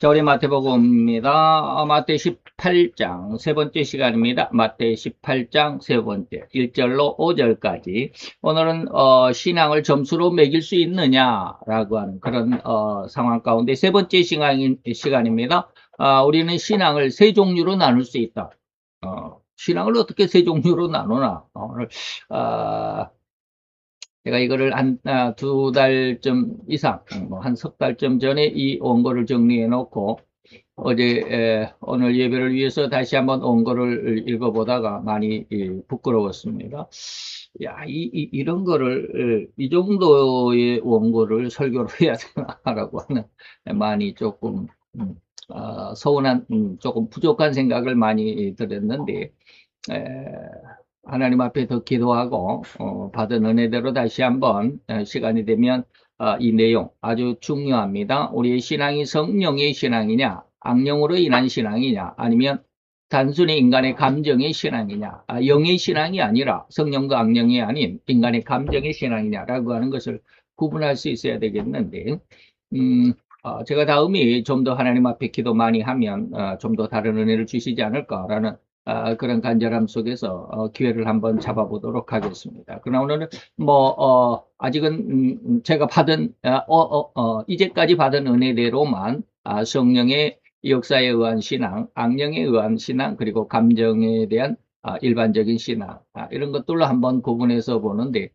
자, 우리 마태복음입니다. 마태 18장 세 번째 시간입니다. 마태 18장 세 번째 1절로 5절까지. 오늘은 신앙을 점수로 매길 수 있느냐라고 하는 그런 상황 가운데 세 번째 시간입니다. 우리는 신앙을 세 종류로 나눌 수 있다. 신앙을 어떻게 세 종류로 나누나? 오늘 제가 이거를 한 두 달쯤 이상, 한 석 달쯤 전에 이 원고를 정리해 놓고 어제 오늘 예배를 위해서 다시 한번 원고를 읽어보다가 많이 부끄러웠습니다. 야, 이런 거를 이 정도의 원고를 설교를 해야 되나라고 하는 많이 조금 서운한 조금 부족한 생각을 많이 들었는데 하나님 앞에 더 기도하고 받은 은혜대로 다시 한번 시간이 되면 이 내용 아주 중요합니다. 우리의 신앙이 성령의 신앙이냐, 악령으로 인한 신앙이냐, 아니면 단순히 인간의 감정의 신앙이냐, 영의 신앙이 아니라 성령과 악령이 아닌 인간의 감정의 신앙이냐라고 하는 것을 구분할 수 있어야 되겠는데 제가 다음에 좀 더 하나님 앞에 기도 많이 하면 좀 더 다른 은혜를 주시지 않을까라는 그런 간절함 속에서 기회를 한번 잡아보도록 하겠습니다. 그러나 오늘은 아직은 제가 받은 이제까지 받은 은혜대로만 성령의 역사에 의한 신앙, 악령에 의한 신앙, 그리고 감정에 대한 일반적인 신앙 이런 것들로 한번 구분해서 보는데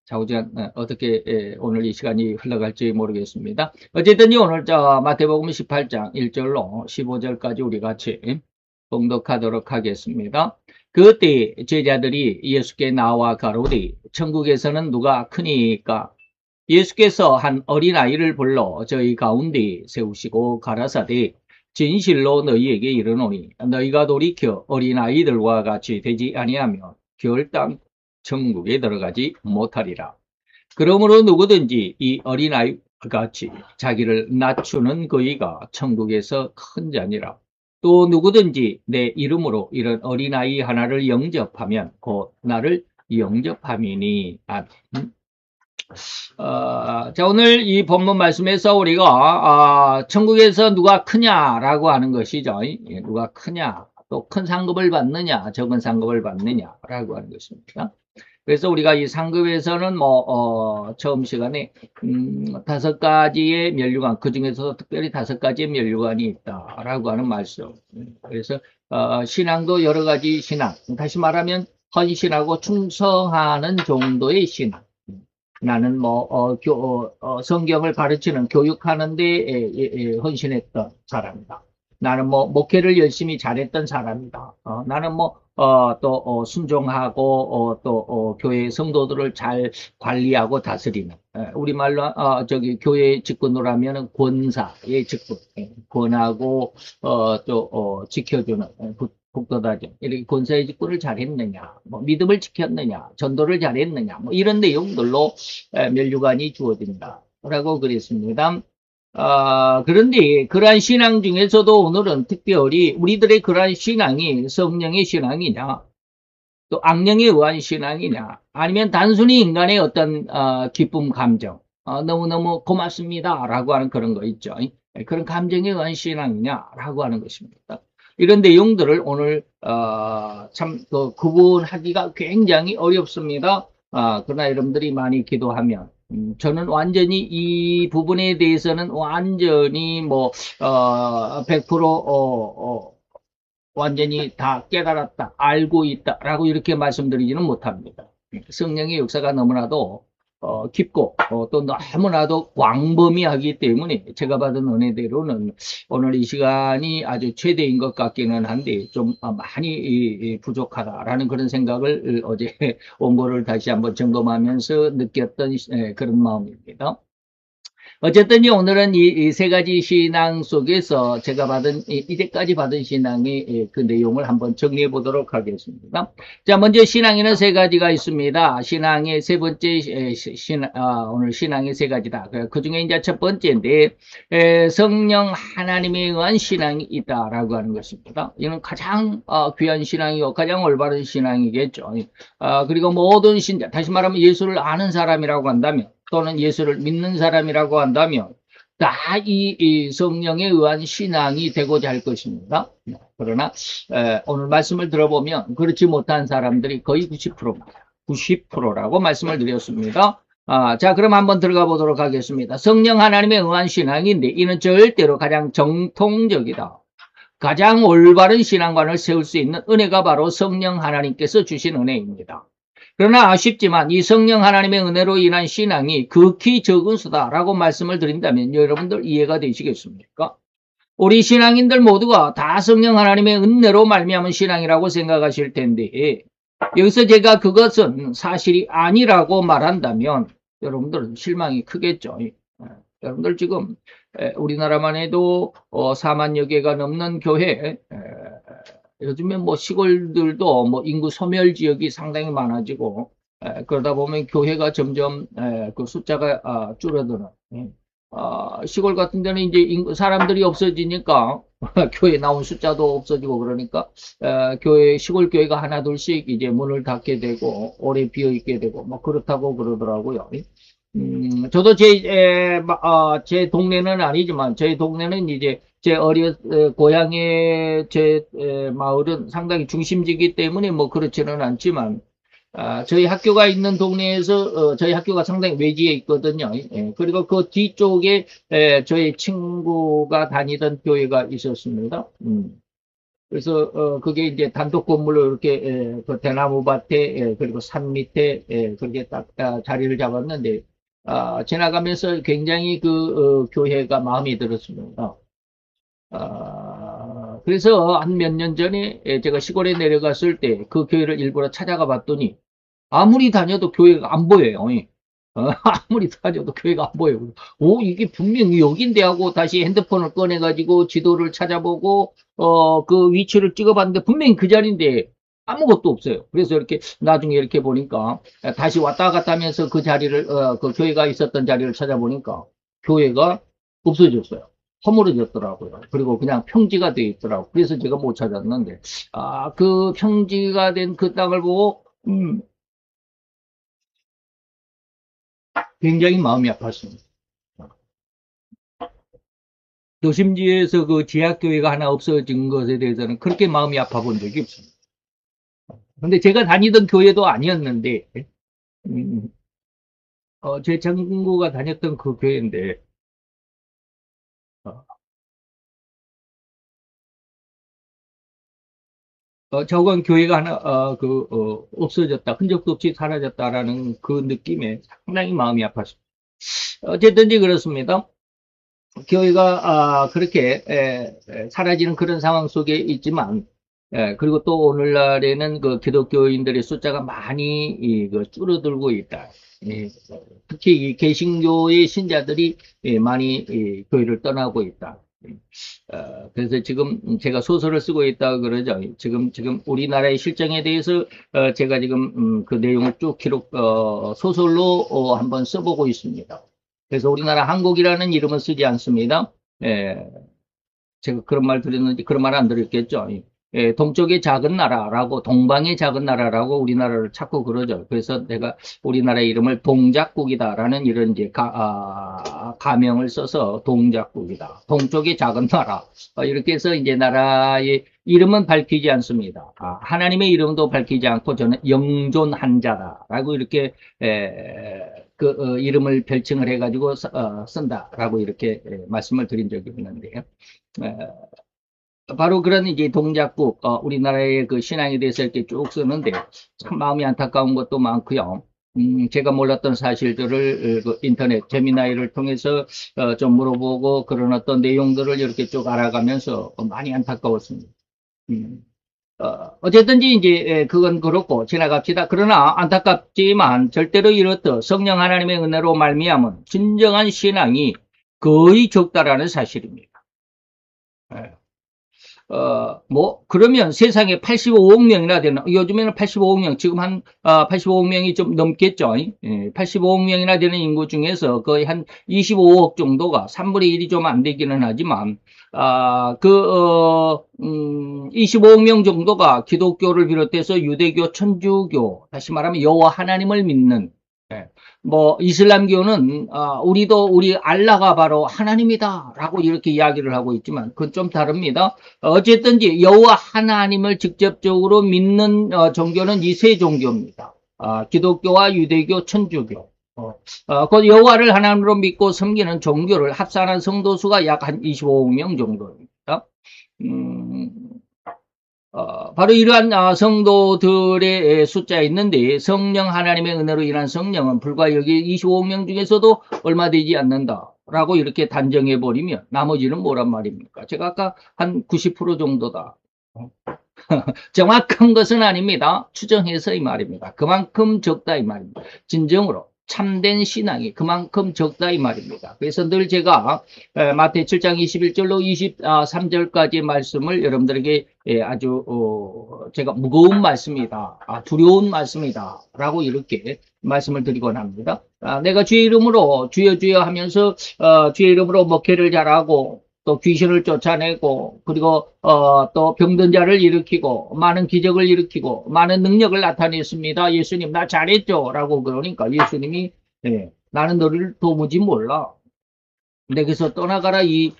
좌우지간 어떻게 오늘 이 시간이 흘러갈지 모르겠습니다. 어쨌든 오늘 마태복음 18장 1절로 15절까지 우리 같이 봉독하도록 하겠습니다. 그때 제자들이 예수께 나와 가로되 천국에서는 누가 크니까? 예수께서 한 어린아이를 불러 저희 가운데 세우시고 가라사대 진실로 너희에게 이르노니 너희가 돌이켜 어린아이들과 같이 되지 아니하면 결단 천국에 들어가지 못하리라. 그러므로 누구든지 이 어린아이 같이 자기를 낮추는 그이가 천국에서 큰 자니라. 또 누구든지 내 이름으로 이런 어린아이 하나를 영접하면 곧 나를 영접함이니. 자, 오늘 이 본문 말씀에서 우리가 천국에서 누가 크냐라고 하는 것이죠. 누가 크냐, 또 큰 상급을 받느냐, 적은 상급을 받느냐라고 하는 것입니다. 그래서 우리가 이 상급에서는 처음 시간에 5가지의 면류관, 그 중에서 특별히 5가지의 면류관이 있다라고 하는 말씀. 그래서 신앙도 여러 가지 신앙, 다시 말하면 헌신하고 충성하는 정도의 신앙. 나는 성경을 가르치는 교육하는 데 헌신했던 사람이다. 나는 목회를 열심히 잘했던 사람이다. 나는 또 순종하고 또 교회 성도들을 잘 관리하고 다스리는 우리말로 교회 직분으로 하면은 권사의 직분, 권하고 또 지켜주는 북돋아줘. 이렇게 권사의 직분을 잘했느냐, 믿음을 지켰느냐, 전도를 잘했느냐, 이런 내용들로 면류관이 주어진다라고 그랬습니다. 그런데 그러한 신앙 중에서도 오늘은 특별히 우리들의 그러한 신앙이 성령의 신앙이냐, 또 악령에 의한 신앙이냐, 아니면 단순히 인간의 어떤 기쁨, 감정, 너무너무 고맙습니다 라고 하는 그런 거 있죠. 그런 감정에 의한 신앙이냐라고 하는 것입니다. 이런 내용들을 오늘 참 구분하기가 굉장히 어렵습니다. 그러나 여러분들이 많이 기도하면 저는 완전히 이 부분에 대해서는 완전히 100% 완전히 다 깨달았다, 알고 있다라고 이렇게 말씀드리지는 못합니다. 성령의 역사가 너무나도 깊고 또 너무나도 광범위하기 때문에 제가 받은 은혜대로는 오늘 이 시간이 아주 최대인 것 같기는 한데 좀 많이 부족하다라는 그런 생각을 어제 원고를 다시 한번 점검하면서 느꼈던 그런 마음입니다. 어쨌든 오늘은 이 세 가지 신앙 속에서 제가 받은 이제까지 받은 신앙의 그 내용을 한번 정리해 보도록 하겠습니다. 자, 먼저 신앙에는 세 가지가 있습니다. 신앙의 세 번째 오늘 신앙의 세 가지다. 그 중에 이제 첫 번째인데 성령 하나님에 의한 신앙이 있다라고 하는 것입니다. 이는 가장 귀한 신앙이고 가장 올바른 신앙이겠죠. 그리고 모든 신자, 다시 말하면 예수를 아는 사람이라고 한다면 또는 예수를 믿는 사람이라고 한다면 다 이 성령에 의한 신앙이 되고자 할 것입니다. 그러나 오늘 말씀을 들어보면 그렇지 못한 사람들이 거의 90%입니다. 90%라고 말씀을 드렸습니다. 자, 그럼 한번 들어가 보도록 하겠습니다. 성령 하나님에 의한 신앙인데 이는 절대로 가장 정통적이다. 가장 올바른 신앙관을 세울 수 있는 은혜가 바로 성령 하나님께서 주신 은혜입니다. 그러나 아쉽지만 이 성령 하나님의 은혜로 인한 신앙이 극히 적은 수다라고 말씀을 드린다면 여러분들 이해가 되시겠습니까? 우리 신앙인들 모두가 다 성령 하나님의 은혜로 말미암은 신앙이라고 생각하실 텐데 여기서 제가 그것은 사실이 아니라고 말한다면 여러분들 실망이 크겠죠. 여러분들 지금 우리나라만 해도 4만여 개가 넘는 교회, 요즘에 뭐 시골들도 뭐 인구 소멸 지역이 상당히 많아지고 그러다 보면 교회가 점점 그 숫자가 줄어드는, 시골 같은 데는 이제 사람들이 없어지니까 교회 나온 숫자도 없어지고 그러니까 교회, 시골 교회가 하나 둘씩 이제 문을 닫게 되고 오래 비어 있게 되고 뭐 그렇다고 그러더라고요. 저도 제 동네는 아니지만, 제 동네는 이제, 고향의 마을은 상당히 중심지기 때문에 뭐 그렇지는 않지만, 저희 학교가 있는 동네에서, 저희 학교가 상당히 외지에 있거든요. 그리고 그 뒤쪽에, 저희 친구가 다니던 교회가 있었습니다. 그래서, 그게 이제 단독 건물로 이렇게, 그 대나무 밭에, 그리고 산 밑에, 그렇게 딱, 자리를 잡았는데, 지나가면서 굉장히 교회가 마음에 들었습니다. 그래서 한 몇 년 전에 제가 시골에 내려갔을 때 그 교회를 일부러 찾아가 봤더니 아무리 다녀도 교회가 안 보여요. 아무리 다녀도 교회가 안 보여요. 오, 이게 분명히 여긴데 하고 다시 핸드폰을 꺼내가지고 지도를 찾아보고, 그 위치를 찍어봤는데 분명히 그 자리인데 아무것도 없어요. 그래서 이렇게 나중에 이렇게 보니까 다시 왔다 갔다 하면서 그 자리를, 그 교회가 있었던 자리를 찾아보니까 교회가 없어졌어요. 허물어졌더라고요. 그리고 그냥 평지가 되어 있더라고요. 그래서 제가 못 찾았는데, 그 평지가 된 그 땅을 보고, 굉장히 마음이 아팠습니다. 도심지에서 그 지하교회가 하나 없어진 것에 대해서는 그렇게 마음이 아파 본 적이 없습니다. 근데 제가 다니던 교회도 아니었는데, 음, 제 친구가 다녔던 그 교회인데, 어, 저건 교회가 하나, 없어졌다, 흔적도 없이 사라졌다라는 그 느낌에 상당히 마음이 아팠습니다. 어쨌든지 그렇습니다. 교회가 그렇게 사라지는 그런 상황 속에 있지만, 그리고 또 오늘날에는 그 기독교인들의 숫자가 많이 줄어들고 있다. 특히 이 개신교의 신자들이 많이 교회를 떠나고 있다. 그래서 지금 제가 소설을 쓰고 있다 그러죠. 지금 우리나라의 실정에 대해서 제가 지금 그 내용을 쭉 소설로 한번 써보고 있습니다. 그래서 우리나라 한국이라는 이름은 쓰지 않습니다. 예, 제가 그런 말 드렸는지 그런 말 안 드렸겠죠. 동쪽의 작은 나라라고, 동방의 작은 나라라고 우리나라를 자꾸 그러죠. 그래서 내가 우리나라 이름을 동작국이다라는 이런 이제 가명을 써서 동작국이다. 동쪽의 작은 나라. 이렇게 해서 이제 나라의 이름은 밝히지 않습니다. 하나님의 이름도 밝히지 않고 저는 영존한 자다라고 이렇게 이름을 별칭을 해가지고 쓴다라고 이렇게 말씀을 드린 적이 있는데요. 바로 그런 이제 동작국, 우리나라의 그 신앙에 대해서 이렇게 쭉 쓰는데 참 마음이 안타까운 것도 많고요. 제가 몰랐던 사실들을 그 인터넷 제미나이를 통해서 좀 물어보고 그런 어떤 내용들을 이렇게 쭉 알아가면서 많이 안타까웠습니다. 어쨌든지 이제 그건 그렇고 지나갑시다. 그러나 안타깝지만 절대로 이렇듯 성령 하나님의 은혜로 말미암은 진정한 신앙이 거의 적다라는 사실입니다. 그러면 세상에 85억 명이나 되는, 요즘에는 85억 명, 지금 85억 명이 좀 넘겠죠. 85억 명이나 되는 인구 중에서 거의 한 25억 정도가 3분의 1이 좀 안 되기는 하지만, 25억 명 정도가 기독교를 비롯해서 유대교, 천주교, 다시 말하면 여호와 하나님을 믿는 예. 뭐 이슬람교는 우리도 우리 알라가 바로 하나님이다라고 이렇게 이야기를 하고 있지만 그건 좀 다릅니다. 어쨌든지 여호와 하나님을 직접적으로 믿는 종교는 이 세 종교입니다. 기독교와 유대교, 천주교. 그 여호와를 하나님으로 믿고 섬기는 종교를 합산한 성도 수가 약 한 25억 명 정도입니다. 음, 바로 이러한 성도들의 숫자에 있는데 성령 하나님의 은혜로 인한 성령은 불과 여기 25억 명 중에서도 얼마 되지 않는다라고 이렇게 단정해 버리면 나머지는 뭐란 말입니까? 제가 아까 한 90% 정도다. 정확한 것은 아닙니다. 추정해서 이 말입니다. 그만큼 적다 이 말입니다. 진정으로 참된 신앙이 그만큼 적다 이 말입니다. 그래서 늘 제가 마태 7장 21절로 23절까지의 말씀을 여러분들에게 아주 제가 무거운 말씀이다, 두려운 말씀이다 라고 이렇게 말씀을 드리곤 합니다. 내가 주의 이름으로 주여 주여 하면서 주의 이름으로 목회를 잘하고 또 귀신을 쫓아내고 그리고 또 병든 자를 일으키고 많은 기적을 일으키고 많은 능력을 나타냈습니다. 예수님 나 잘했죠 라고 그러니까 예수님이 나는 너를 도무지 몰라. 내게서 떠나가라 이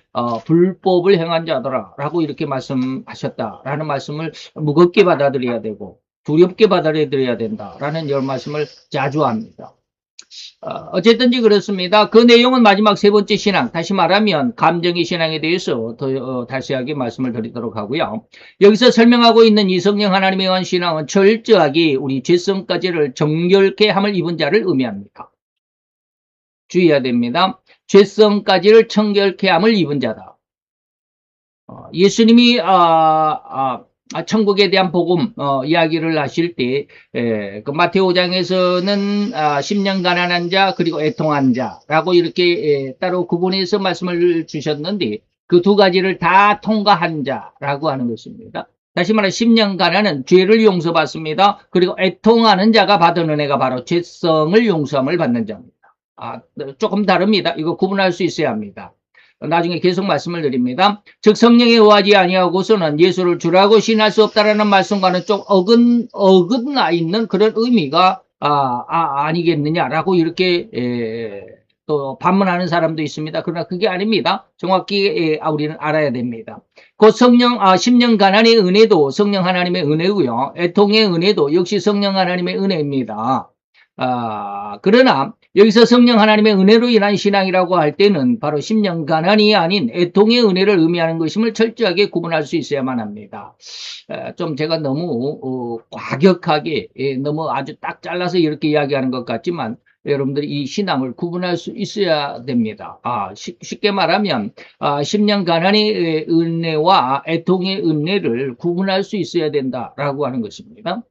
불법을 행한 자들아 라고 이렇게 말씀하셨다라는 말씀을 무겁게 받아들여야 되고 두렵게 받아들여야 된다라는 이런 말씀을 자주 합니다. 어쨌든지 그렇습니다. 그 내용은 마지막 세 번째 신앙, 다시 말하면 감정의 신앙에 대해서 더 다시하게 말씀을 드리도록 하고요. 여기서 설명하고 있는 이 성령 하나님에 관한 신앙은 철저하게 우리 죄성까지를 정결케 함을 입은 자를 의미합니다. 주의해야 됩니다. 죄성까지를 청결케 함을 입은 자다. 예수님이 천국에 대한 복음 이야기를 하실 때 그 마태오 5장에서는 10년 가난한 자 그리고 애통한 자라고 이렇게 따로 구분해서 말씀을 주셨는데 그 두 가지를 다 통과한 자라고 하는 것입니다. 다시 말해 10년 가난은 죄를 용서받습니다. 그리고 애통하는 자가 받은 은혜가 바로 죄성을 용서함을 받는 자입니다. 조금 다릅니다. 이거 구분할 수 있어야 합니다. 나중에 계속 말씀을 드립니다. 즉 성령에 의하지 아니하고서는 예수를 주라고 신할 수 없다라는 말씀과는 좀 어긋나 있는 그런 의미가 아니겠느냐라고 이렇게 또 반문하는 사람도 있습니다. 그러나 그게 아닙니다. 정확히 우리는 알아야 됩니다. 곧 성령 10년 가난의 은혜도 성령 하나님의 은혜고요. 애통의 은혜도 역시 성령 하나님의 은혜입니다. 그러나 여기서 성령 하나님의 은혜로 인한 신앙이라고 할 때는 바로 10년 가난이 아닌 애통의 은혜를 의미하는 것임을 철저하게 구분할 수 있어야만 합니다. 좀 제가 너무 과격하게 너무 아주 딱 잘라서 이렇게 이야기하는 것 같지만 여러분들이 이 신앙을 구분할 수 있어야 됩니다. 쉽게 말하면 10년 가난의 은혜와 애통의 은혜를 구분할 수 있어야 된다라고 하는 것입니다.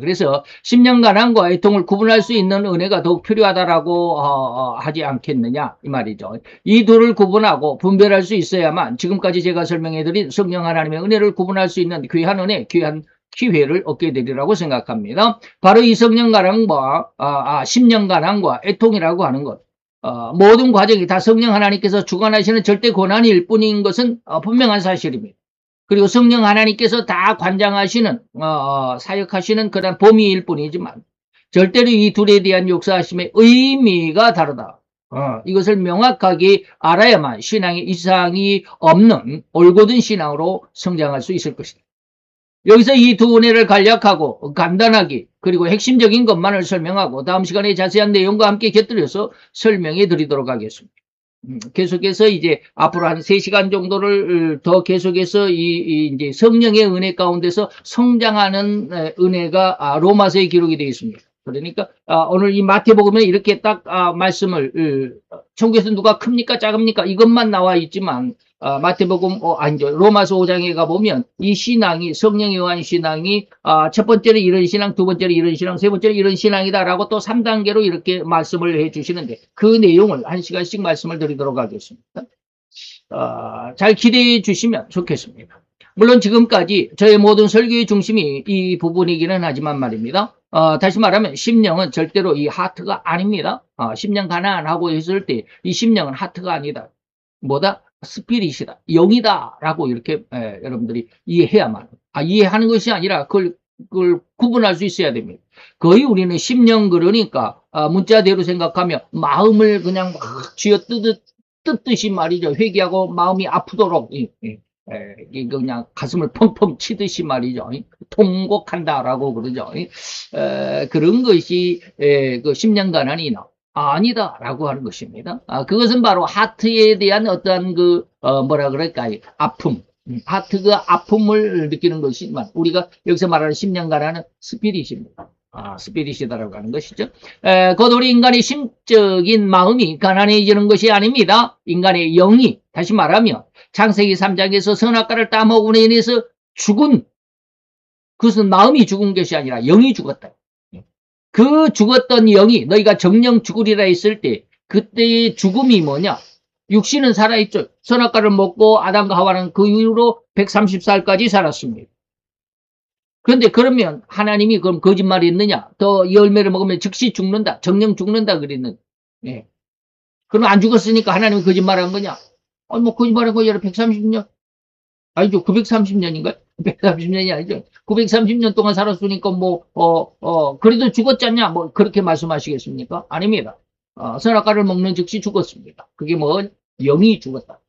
그래서 10년 가난과 애통을 구분할 수 있는 은혜가 더욱 필요하다라고 하지 않겠느냐 이 말이죠. 이 둘을 구분하고 분별할 수 있어야만 지금까지 제가 설명해드린 성령 하나님의 은혜를 구분할 수 있는 귀한 은혜, 귀한 기회를 얻게 되리라고 생각합니다. 바로 이 성령 가난과 10년 가난과 애통이라고 하는 것. 모든 과정이 다 성령 하나님께서 주관하시는 절대 권한일 뿐인 것은 분명한 사실입니다. 그리고 성령 하나님께서 다 관장하시는 사역하시는 그런 범위일 뿐이지만 절대로 이 둘에 대한 역사하심의 의미가 다르다. 이것을 명확하게 알아야만 신앙에 이상이 없는 올곧은 신앙으로 성장할 수 있을 것이다. 여기서 이 두 은혜를 간략하고 간단하게 그리고 핵심적인 것만을 설명하고 다음 시간에 자세한 내용과 함께 곁들여서 설명해 드리도록 하겠습니다. 계속해서 이제 앞으로 한 3시간 정도를 더 계속해서 이제 성령의 은혜 가운데서 성장하는 은혜가 로마서에 기록이 되어 있습니다. 그러니까 오늘 이 마태복음에 이렇게 딱 말씀을 천국에서 누가 큽니까 작습니까 이것만 나와 있지만 마태복음 아니죠 로마서 5장에 가보면 이 신앙이 성령에 의한 신앙이 첫 번째는 이런 신앙, 두 번째는 이런 신앙, 세 번째는 이런 신앙이다라고 또 3단계로 이렇게 말씀을 해주시는데 그 내용을 1시간씩 말씀을 드리도록 하겠습니다. 잘 기대해 주시면 좋겠습니다. 물론 지금까지 저의 모든 설교의 중심이 이 부분이기는 하지만 말입니다. 다시 말하면 심령은 절대로 이 하트가 아닙니다. 심령 가난하고 했을 때 이 심령은 하트가 아니다. 뭐다? 스피릿이다. 영이다. 라고 이렇게 여러분들이 이해해야만. 이해하는 것이 아니라 그걸 그걸 구분할 수 있어야 됩니다. 거의 우리는 10년 그러니까 문자대로 생각하면 마음을 그냥 막 쥐어 뜯듯이 말이죠. 회개하고 마음이 아프도록 이거 그냥 가슴을 펑펑 치듯이 말이죠. 통곡한다라고 그러죠. 그런 것이 그 10년 가난이나 아니다라고 하는 것입니다. 그것은 바로 하트에 대한 어떠한 뭐라 그럴까요? 아픔. 하트 그 아픔을 느끼는 것이지만 우리가 여기서 말하는 10년 가난은 스피릿입니다. 스피릿이다라고 하는 것이죠. 곧 우리 인간의 심적인 마음이 가난해지는 것이 아닙니다. 인간의 영이, 다시 말하면 창세기 3장에서 선악과를 따먹음으로 인해서 죽은, 그것은 마음이 죽은 것이 아니라 영이 죽었다. 그 죽었던 영이 너희가 정령 죽으리라 했을 때 그때의 죽음이 뭐냐? 육신은 살아있죠. 선악과를 먹고 아담과 하와는 그 이후로 130살까지 살았습니다. 그런데 그러면 하나님이 그럼 거짓말이 있느냐? 더 열매를 먹으면 즉시 죽는다. 정령 죽는다 그랬는데. 예. 그럼 안 죽었으니까 하나님이 거짓말한 거냐? 뭐 거짓말한 거야 130년? 아니죠. 930년인가요? 130년이 아니죠. 930년 동안 살았으니까 그래도 죽었잖냐? 뭐 그렇게 말씀하시겠습니까? 아닙니다. 선악과를 먹는 즉시 죽었습니다. 그게 뭐 영이 죽었다.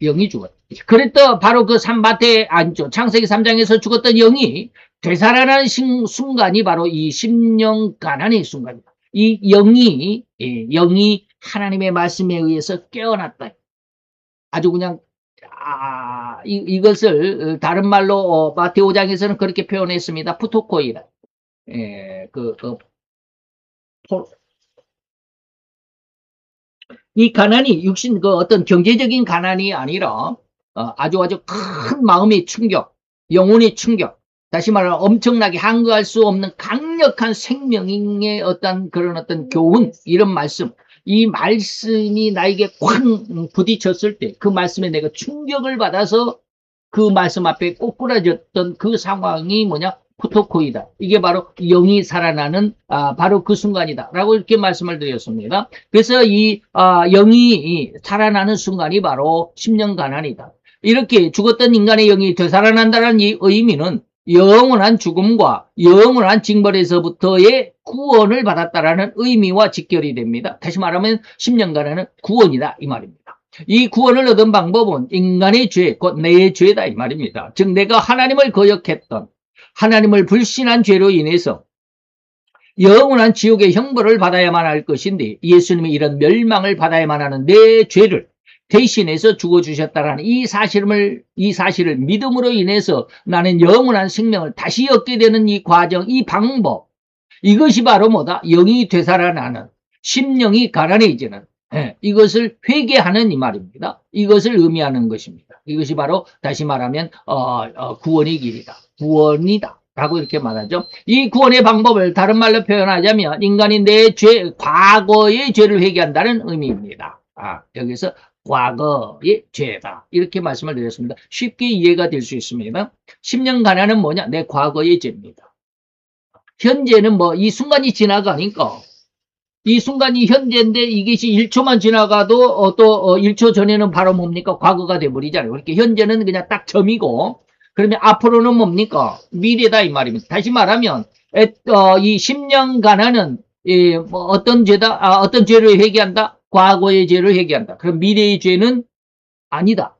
영이 죽었다. 그랬더 바로 그 산밭에 앉죠. 창세기 3장에서 죽었던 영이 되살아나는 순간이 바로 이 10년 가난의 순간입니다. 이 영이 하나님의 말씀에 의해서 깨어났다. 아주 그냥 이것을 다른 말로 마태오 5장에서는 그렇게 표현했습니다. 푸토코이라. 이 가난이 육신 어떤 경제적인 가난이 아니라 아주 큰 마음의 충격, 영혼의 충격, 다시 말하면 엄청나게 항거할 수 없는 강력한 생명의 그런 교훈, 이런 말씀, 이 말씀이 나에게 쾅 부딪혔을 때 그 말씀에 내가 충격을 받아서 그 말씀 앞에 꼬꾸라졌던 그 상황이 뭐냐? 푸토코이다. 이게 바로 영이 살아나는 바로 그 순간이다 라고 이렇게 말씀을 드렸습니다. 그래서 이 영이 살아나는 순간이 바로 10년 가난이다. 이렇게 죽었던 인간의 영이 되살아난다는 이 의미는 영원한 죽음과 영원한 징벌에서부터의 구원을 받았다라는 의미와 직결이 됩니다. 다시 말하면 10년간은 구원이다 이 말입니다. 이 구원을 얻은 방법은 인간의 죄, 곧 내 죄다 이 말입니다. 즉 내가 하나님을 거역했던, 하나님을 불신한 죄로 인해서 영원한 지옥의 형벌을 받아야만 할 것인데 예수님이 이런 멸망을 받아야만 하는 내 죄를 대신해서 죽어주셨다라는 이 사실을 믿음으로 인해서 나는 영원한 생명을 다시 얻게 되는 이 과정, 이 방법, 이것이 바로 뭐다? 영이 되살아나는, 심령이 가난해지는, 이것을 회개하는 이 말입니다. 이것을 의미하는 것입니다. 이것이 바로 다시 말하면 구원의 길이다. 구원이다. 라고 이렇게 말하죠. 이 구원의 방법을 다른 말로 표현하자면 인간이 내 죄, 과거의 죄를 회개한다는 의미입니다. 여기서 과거의 죄다. 이렇게 말씀을 드렸습니다. 쉽게 이해가 될 수 있습니다. 10년 가난은 뭐냐? 내 과거의 죄입니다. 현재는 이 순간이 지나가니까 이 순간이 현재인데 이것이 1초만 지나가도 또 1초 전에는 바로 뭡니까? 과거가 돼버리잖아요. 그렇게 현재는 그냥 딱 점이고 그러면 앞으로는 뭡니까? 미래다 이 말입니다. 다시 말하면 이 10년 가난은 어떤 죄다? 어떤 죄를 회개한다? 과거의 죄를 회개한다. 그럼 미래의 죄는 아니다.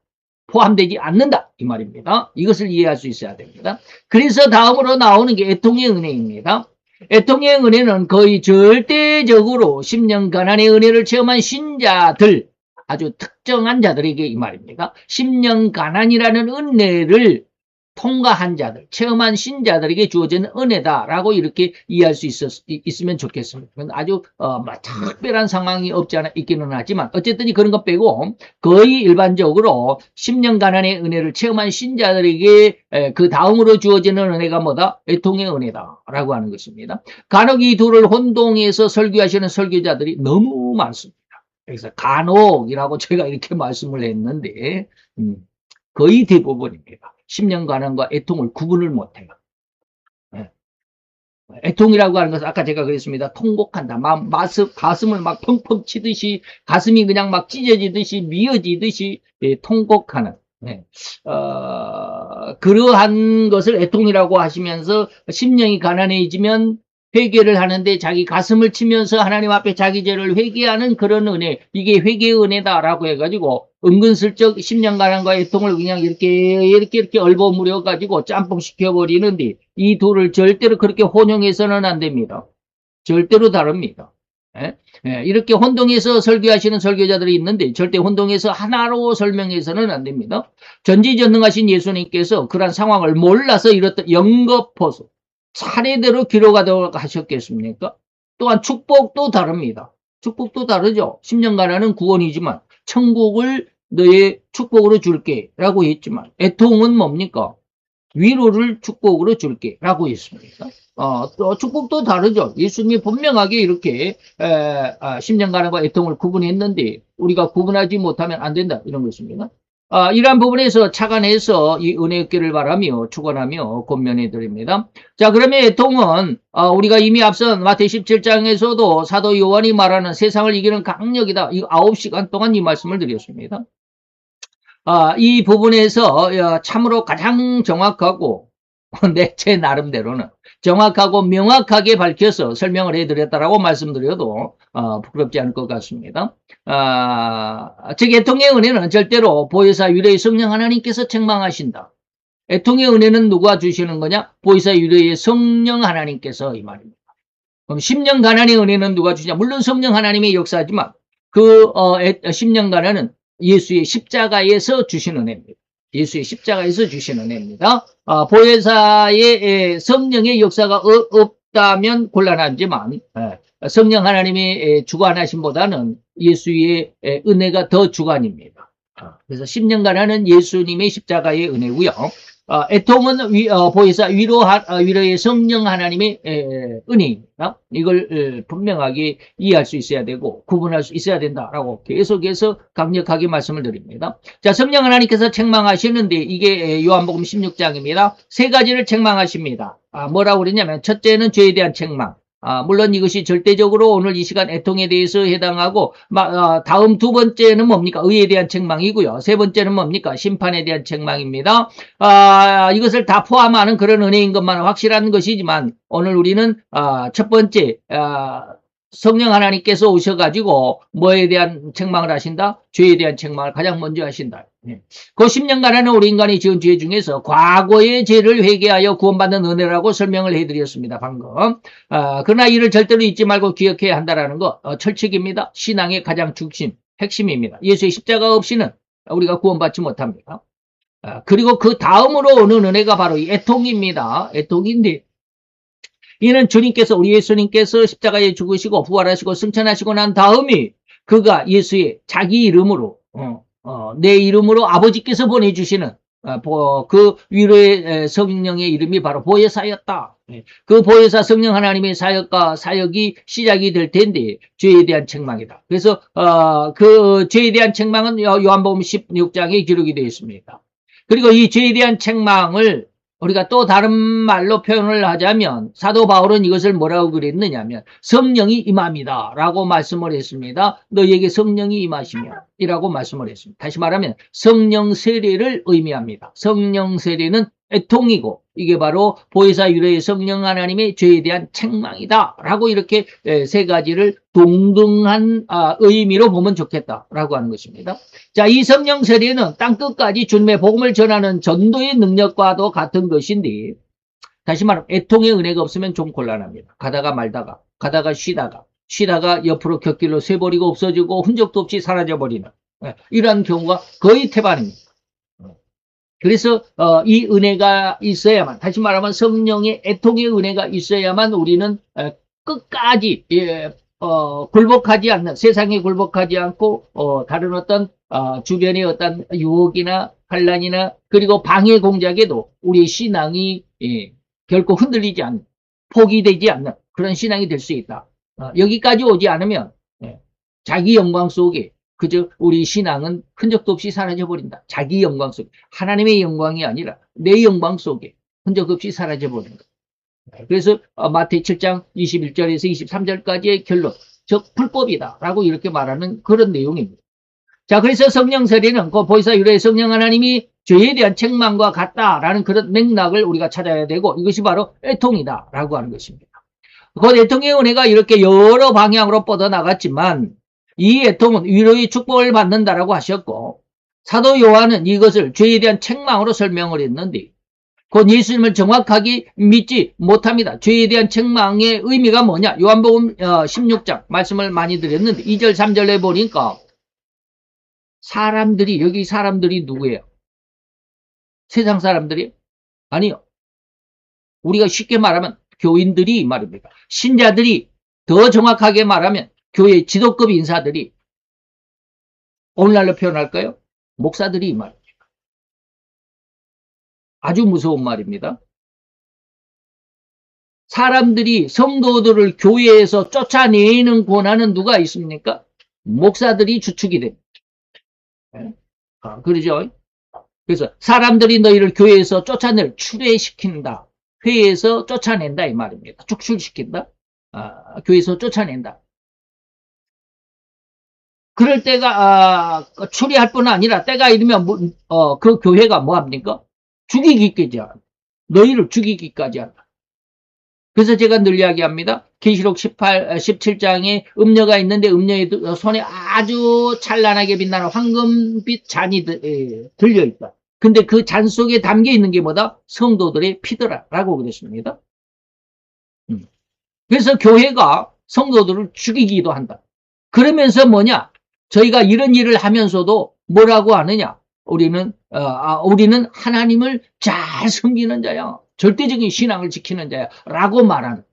포함되지 않는다. 이 말입니다. 이것을 이해할 수 있어야 됩니다. 그래서 다음으로 나오는 게 애통의 은혜입니다. 애통의 은혜는 거의 절대적으로 10년 가난의 은혜를 체험한 신자들, 아주 특정한 자들에게 이 말입니다. 10년 가난이라는 은혜를 통과한 자들, 체험한 신자들에게 주어지는 은혜다라고 이렇게 이해할 수 있으면 좋겠습니다. 아주 특별한 상황이 없지 않아 있기는 하지만 어쨌든 그런 것 빼고 거의 일반적으로 10년 가난의 은혜를 체험한 신자들에게 그 다음으로 주어지는 은혜가 뭐다? 애통의 은혜다라고 하는 것입니다. 간혹 이 둘을 혼동해서 설교하시는 설교자들이 너무 많습니다. 그래서 간혹이라고 제가 이렇게 말씀을 했는데 거의 대부분입니다. 10년 가난과 애통을 구분을 못해요. 애통이라고 하는 것은 아까 제가 그랬습니다. 통곡한다. 가슴을 막 펑펑 치듯이 가슴이 그냥 막 찢어지듯이 미어지듯이 통곡하는 네. 그러한 것을 애통이라고 하시면서 심령이 가난해지면 회개를 하는데 자기 가슴을 치면서 하나님 앞에 자기 죄를 회개하는 그런 은혜, 이게 회개의 은혜다라고 해가지고 은근슬쩍 심령 가난과 애통을 그냥 이렇게 얼버무려 가지고 짬뽕 시켜버리는데 이 둘을 절대로 그렇게 혼용해서는 안 됩니다. 절대로 다릅니다. 예? 예, 이렇게 혼동해서 설교하시는 설교자들이 있는데 절대 혼동해서 하나로 설명해서는 안 됩니다. 전지전능하신 예수님께서 그런 상황을 몰라서 이렇듯 영겁호소 차례대로 기록하도록 하셨겠습니까? 또한 축복도 다릅니다. 축복도 다르죠. 10년 가나는 구원이지만 천국을 너의 축복으로 줄게 라고 했지만 애통은 뭡니까? 위로를 축복으로 줄게 라고 했습니다. 또 축복도 다르죠. 예수님이 분명하게 이렇게 10년 가나과 애통을 구분했는데 우리가 구분하지 못하면 안 된다 이런 것입니다. 이러한 부분에서 착안해서 이 은혜 얻기를 바라며 축원하며 권면해 드립니다. 자, 그러면 애통은 우리가 이미 앞선 마태 17장에서도 사도 요한이 말하는 세상을 이기는 강력이다. 이 9시간 동안 이 말씀을 드렸습니다. 이 부분에서 참으로 가장 정확하고 제 나름대로는 정확하고 명확하게 밝혀서 설명을 해드렸다라고 말씀드려도 부끄럽지 않을 것 같습니다. 즉 애통의 은혜는 절대로 보혜사 유래의 성령 하나님께서 책망하신다. 애통의 은혜는 누가 주시는 거냐? 보혜사 유래의 성령 하나님께서 이 말입니다. 그럼 10년 가난의 은혜는 누가 주시냐? 물론 성령 하나님의 역사지만 그 10년 가난은 예수의 십자가에서 주신 은혜입니다. 예수의 십자가에서 주신 은혜입니다. 보혜사의 성령의 역사가 없다면 곤란하지만 성령 하나님의 주관하심보다는 예수의 은혜가 더 주관입니다. 그래서 10년간은 예수님의 십자가의 은혜고요. 애통은 보혜사 위로의 성령 하나님의 은혜입니다. 이걸 분명하게 이해할 수 있어야 되고 구분할 수 있어야 된다라고 계속해서 강력하게 말씀을 드립니다. 자, 성령 하나님께서 책망하시는데 이게 요한복음 16장입니다. 세 가지를 책망하십니다. 뭐라고 그랬냐면 첫째는 죄에 대한 책망. 물론 이것이 절대적으로 오늘 이 시간 애통에 대해서 해당하고 다음 두 번째는 뭡니까? 의에 대한 책망이고요. 세 번째는 뭡니까? 심판에 대한 책망입니다. 이것을 다 포함하는 그런 은혜인 것만 확실한 것이지만 오늘 우리는 첫 번째 성령 하나님께서 오셔가지고 뭐에 대한 책망을 하신다? 죄에 대한 책망을 가장 먼저 하신다. 그 10년간에는 우리 인간이 지은 죄 중에서 과거의 죄를 회개하여 구원받는 은혜라고 설명을 해드렸습니다. 방금. 그러나 이를 절대로 잊지 말고 기억해야 한다는 거 철칙입니다. 신앙의 가장 중심, 핵심입니다. 예수의 십자가 없이는 우리가 구원받지 못합니다. 그리고 그 다음으로 오는 은혜가 바로 이 애통입니다. 애통인데 이는 주님께서 우리 예수님께서 십자가에 죽으시고 부활하시고 승천하시고 난 다음에 그가 예수의 자기 이름으로 내 이름으로 아버지께서 보내주시는 그 위로의 성령의 이름이 바로 보혜사였다. 그 보혜사 성령 하나님의 사역이 시작이 될 텐데 죄에 대한 책망이다. 그래서 그 죄에 대한 책망은 요한복음 16장에 기록이 되어 있습니다. 그리고 이 죄에 대한 책망을 우리가 또 다른 말로 표현을 하자면 사도 바울은 이것을 뭐라고 그랬느냐면 성령이 임함이다 라고 말씀을 했습니다. 너희에게 성령이 임하시며 이라고 말씀을 했습니다. 다시 말하면 성령 세례를 의미합니다. 성령 세례는 애통이고 이게 바로 보혜사 유래의 성령 하나님의 죄에 대한 책망이다 라고 이렇게 세 가지를 동등한 의미로 보면 좋겠다라고 하는 것입니다. 자, 이 성령 세례는 땅끝까지 주님의 복음을 전하는 전도의 능력과도 같은 것인데 다시 말하면 애통의 은혜가 없으면 좀 곤란합니다. 가다가 말다가 가다가 쉬다가 옆으로 곁길로 새버리고 없어지고 흔적도 없이 사라져버리는 이러한 경우가 거의 태반입니다. 그래서 이 은혜가 있어야만 다시 말하면 성령의 애통의 은혜가 있어야만 우리는 끝까지 굴복하지 않는 세상에 굴복하지 않고 다른 어떤 주변의 어떤 유혹이나 환란이나 그리고 방해 공작에도 우리의 신앙이 결코 흔들리지 않는 포기되지 않는 그런 신앙이 될 수 있다. 여기까지 오지 않으면 자기 영광 속에 그저 우리 신앙은 흔적도 없이 사라져버린다. 자기 영광 속에 하나님의 영광이 아니라 내 영광 속에 흔적 없이 사라져버린다. 그래서 마태 7장 21절에서 23절까지의 결론 즉 불법이다 라고 이렇게 말하는 그런 내용입니다. 자, 그래서 성령 세례는 그 보혜사 유래 성령 하나님이 죄에 대한 책망과 같다라는 그런 맥락을 우리가 찾아야 되고, 이것이 바로 애통이다라고 하는 것입니다. 그 애통의 은혜가 이렇게 여러 방향으로 뻗어나갔지만, 이 애통은 위로의 축복을 받는다라고 하셨고, 사도 요한은 이것을 죄에 대한 책망으로 설명을 했는데, 곧 예수님을 정확하게 믿지 못합니다. 죄에 대한 책망의 의미가 뭐냐? 요한복음 16장 말씀을 많이 드렸는데 2절 3절에 보니까 사람들이, 여기 사람들이 누구예요? 세상 사람들이? 아니요. 우리가 쉽게 말하면 교인들이 말입니다. 신자들이, 더 정확하게 말하면 교회 지도급 인사들이, 오늘날로 표현할까요? 목사들이 말입니다. 아주 무서운 말입니다. 사람들이 성도들을 교회에서 쫓아내는 권한은 누가 있습니까? 목사들이 주축이 됩니다. 그러죠? 그래서 사람들이 너희를 교회에서 출애시킨다. 회에서 쫓아낸다 이 말입니다. 축출시킨다. 교회에서 쫓아낸다. 그럴 때가 추리할 뿐 아니라 때가 이르면 그 교회가 뭐합니까? 죽이기까지 한다. 너희를 죽이기까지 한다. 그래서 제가 늘 이야기합니다. 계시록 17장에 음녀가 있는데 음녀의 손에 아주 찬란하게 빛나는 황금빛 잔이 들려있다. 근데 그 잔 속에 담겨 있는 게 뭐다? 성도들의 피더라라고 그랬습니다. 그래서 교회가 성도들을 죽이기도 한다. 그러면서 뭐냐? 저희가 이런 일을 하면서도 뭐라고 하느냐? 우리는 하나님을 잘 섬기는 자야. 절대적인 신앙을 지키는 자야. 라고 말하는.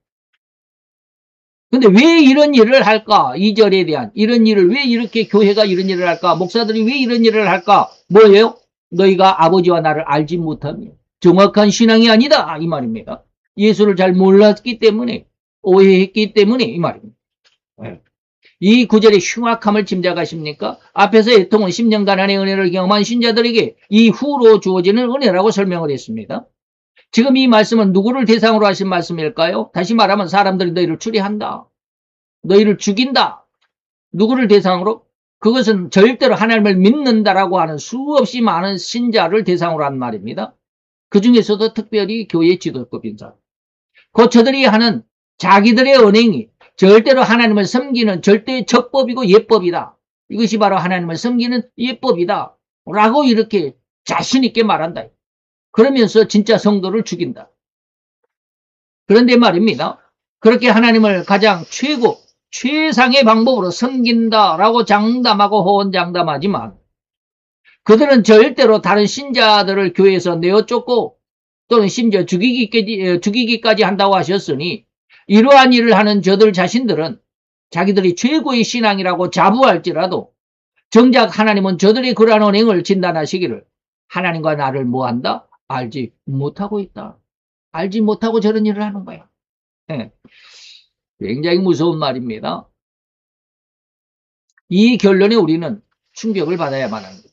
근데 왜 이런 일을 할까? 2절에 대한 이런 일을 왜 이렇게 교회가 이런 일을 할까? 목사들이 왜 이런 일을 할까? 뭐예요? 너희가 아버지와 나를 알지 못하며 정확한 신앙이 아니다. 이 말입니다. 예수를 잘 몰랐기 때문에, 오해했기 때문에 이 말입니다. 이 구절의 흉악함을 짐작하십니까? 앞에서 애통은 10년간 안의 은혜를 경험한 신자들에게 이후로 주어지는 은혜라고 설명을 했습니다. 지금 이 말씀은 누구를 대상으로 하신 말씀일까요? 다시 말하면 사람들이 너희를 추리한다. 너희를 죽인다. 누구를 대상으로? 그것은 절대로 하나님을 믿는다라고 하는 수없이 많은 신자를 대상으로 한 말입니다. 그 중에서도 특별히 교회 지도급 인사. 저들이 하는 자기들의 언행이 절대로 하나님을 섬기는 절대 적법이고 예법이다. 이것이 바로 하나님을 섬기는 예법이다. 라고 이렇게 자신 있게 말한다. 그러면서 진짜 성도를 죽인다. 그런데 말입니다. 그렇게 하나님을 가장 최상의 방법으로 섬긴다라고 장담하고 호언장담하지만 그들은 절대로 다른 신자들을 교회에서 내어쫓고 또는 심지어 죽이기까지 한다고 하셨으니 이러한 일을 하는 저들 자신들은 자기들이 최고의 신앙이라고 자부할지라도 정작 하나님은 저들의 그러한 언행을 진단하시기를 하나님과 나를 뭐한다? 알지 못하고 있다. 알지 못하고 저런 일을 하는 거야. 네. 굉장히 무서운 말입니다. 이 결론에 우리는 충격을 받아야만 합니다.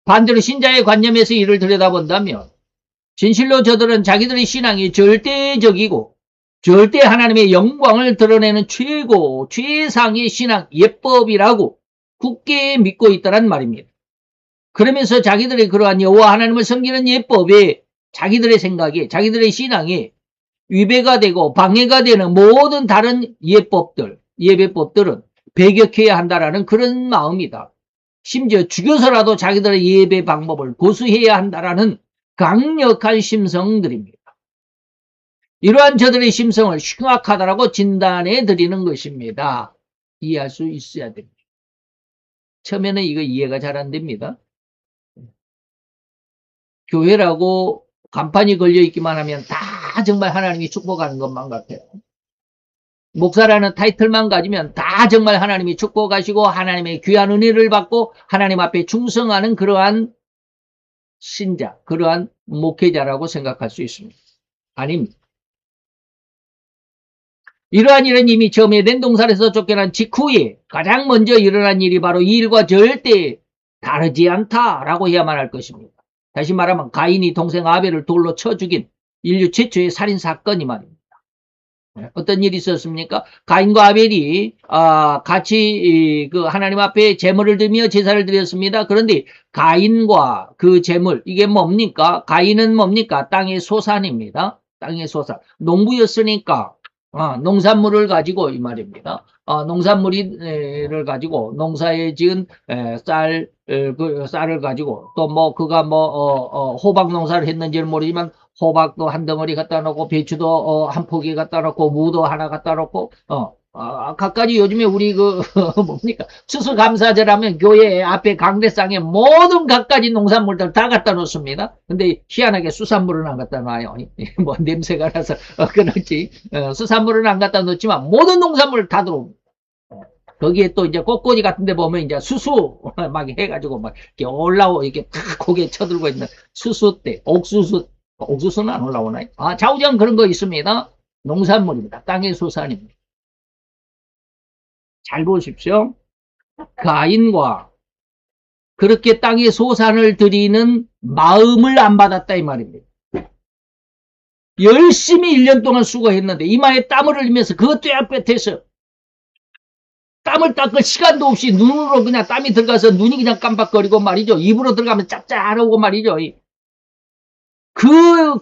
반대로 신자의 관념에서 이를 들여다본다면 진실로 저들은 자기들의 신앙이 절대적이고 절대 하나님의 영광을 드러내는 최상의 신앙 예법이라고 굳게 믿고 있다는 말입니다. 그러면서 자기들의 그러한 여호와 하나님을 섬기는 예법에 자기들의 생각에 자기들의 신앙에 위배가 되고 방해가 되는 모든 다른 예배법들은 배격해야 한다라는 그런 마음이다. 심지어 죽여서라도 자기들의 예배 방법을 고수해야 한다라는 강력한 심성들입니다. 이러한 저들의 심성을 흉악하다라고 진단해 드리는 것입니다. 이해할 수 있어야 됩니다. 처음에는 이거 이해가 잘 안 됩니다. 교회라고 간판이 걸려있기만 하면 다 정말 하나님이 축복하는 것만 같아요. 목사라는 타이틀만 가지면 다 정말 하나님이 축복하시고 하나님의 귀한 은혜를 받고 하나님 앞에 충성하는 그러한 신자, 그러한 목회자라고 생각할 수 있습니다. 아닙니다. 이러한 일은 이미 처음에 랜동산에서 쫓겨난 직후에 가장 먼저 일어난 일이 바로 이 일과 절대 다르지 않다라고 해야만 할 것입니다. 다시 말하면 가인이 동생 아벨을 돌로 쳐 죽인 인류 최초의 살인사건이 말입니다. 어떤 일이 있었습니까? 가인과 아벨이 같이 그 하나님 앞에 제물을 드리며 제사를 드렸습니다. 그런데 가인과 그 제물 이게 뭡니까? 가인은 뭡니까? 땅의 소산입니다. 땅의 소산. 농부였으니까 농산물을 가지고 이 말입니다. 농산물을 가지고 농사에 지은 그 쌀을 가지고 또 뭐 그가 뭐 호박 농사를 했는지는 모르지만 호박도 한 덩어리 갖다 놓고 배추도 한 포기 갖다 놓고 무도 하나 갖다 놓고 각가지 요즘에 우리 그 뭡니까 추수감사절 하면 교회 앞에 강대상에 모든 각가지 농산물들 다 갖다 놓습니다. 근데 희한하게 수산물은 안 갖다 놔요. 뭐 냄새가 나서 그렇지. 수산물은 안 갖다 놓지만 모든 농산물 다 들어옵니다. 거기에 또 이제 꽃꽂이 같은 데 보면 이제 수수 막 해가지고 막 이렇게 이렇게 탁 고개 쳐들고 있는 수수대, 옥수수는 안 올라오나요? 좌우지간 그런 거 있습니다. 농산물입니다. 땅의 소산입니다. 잘 보십시오. 가인과 그렇게 땅의 소산을 드리는 마음을 안 받았다 이 말입니다. 열심히 1년 동안 수고했는데 이마에 땀을 흘리면서 그것 떼약볕에서 땀을 닦을 시간도 없이 눈으로 그냥 땀이 들어가서 눈이 그냥 깜빡거리고 말이죠. 입으로 들어가면 짭짤하고 말이죠.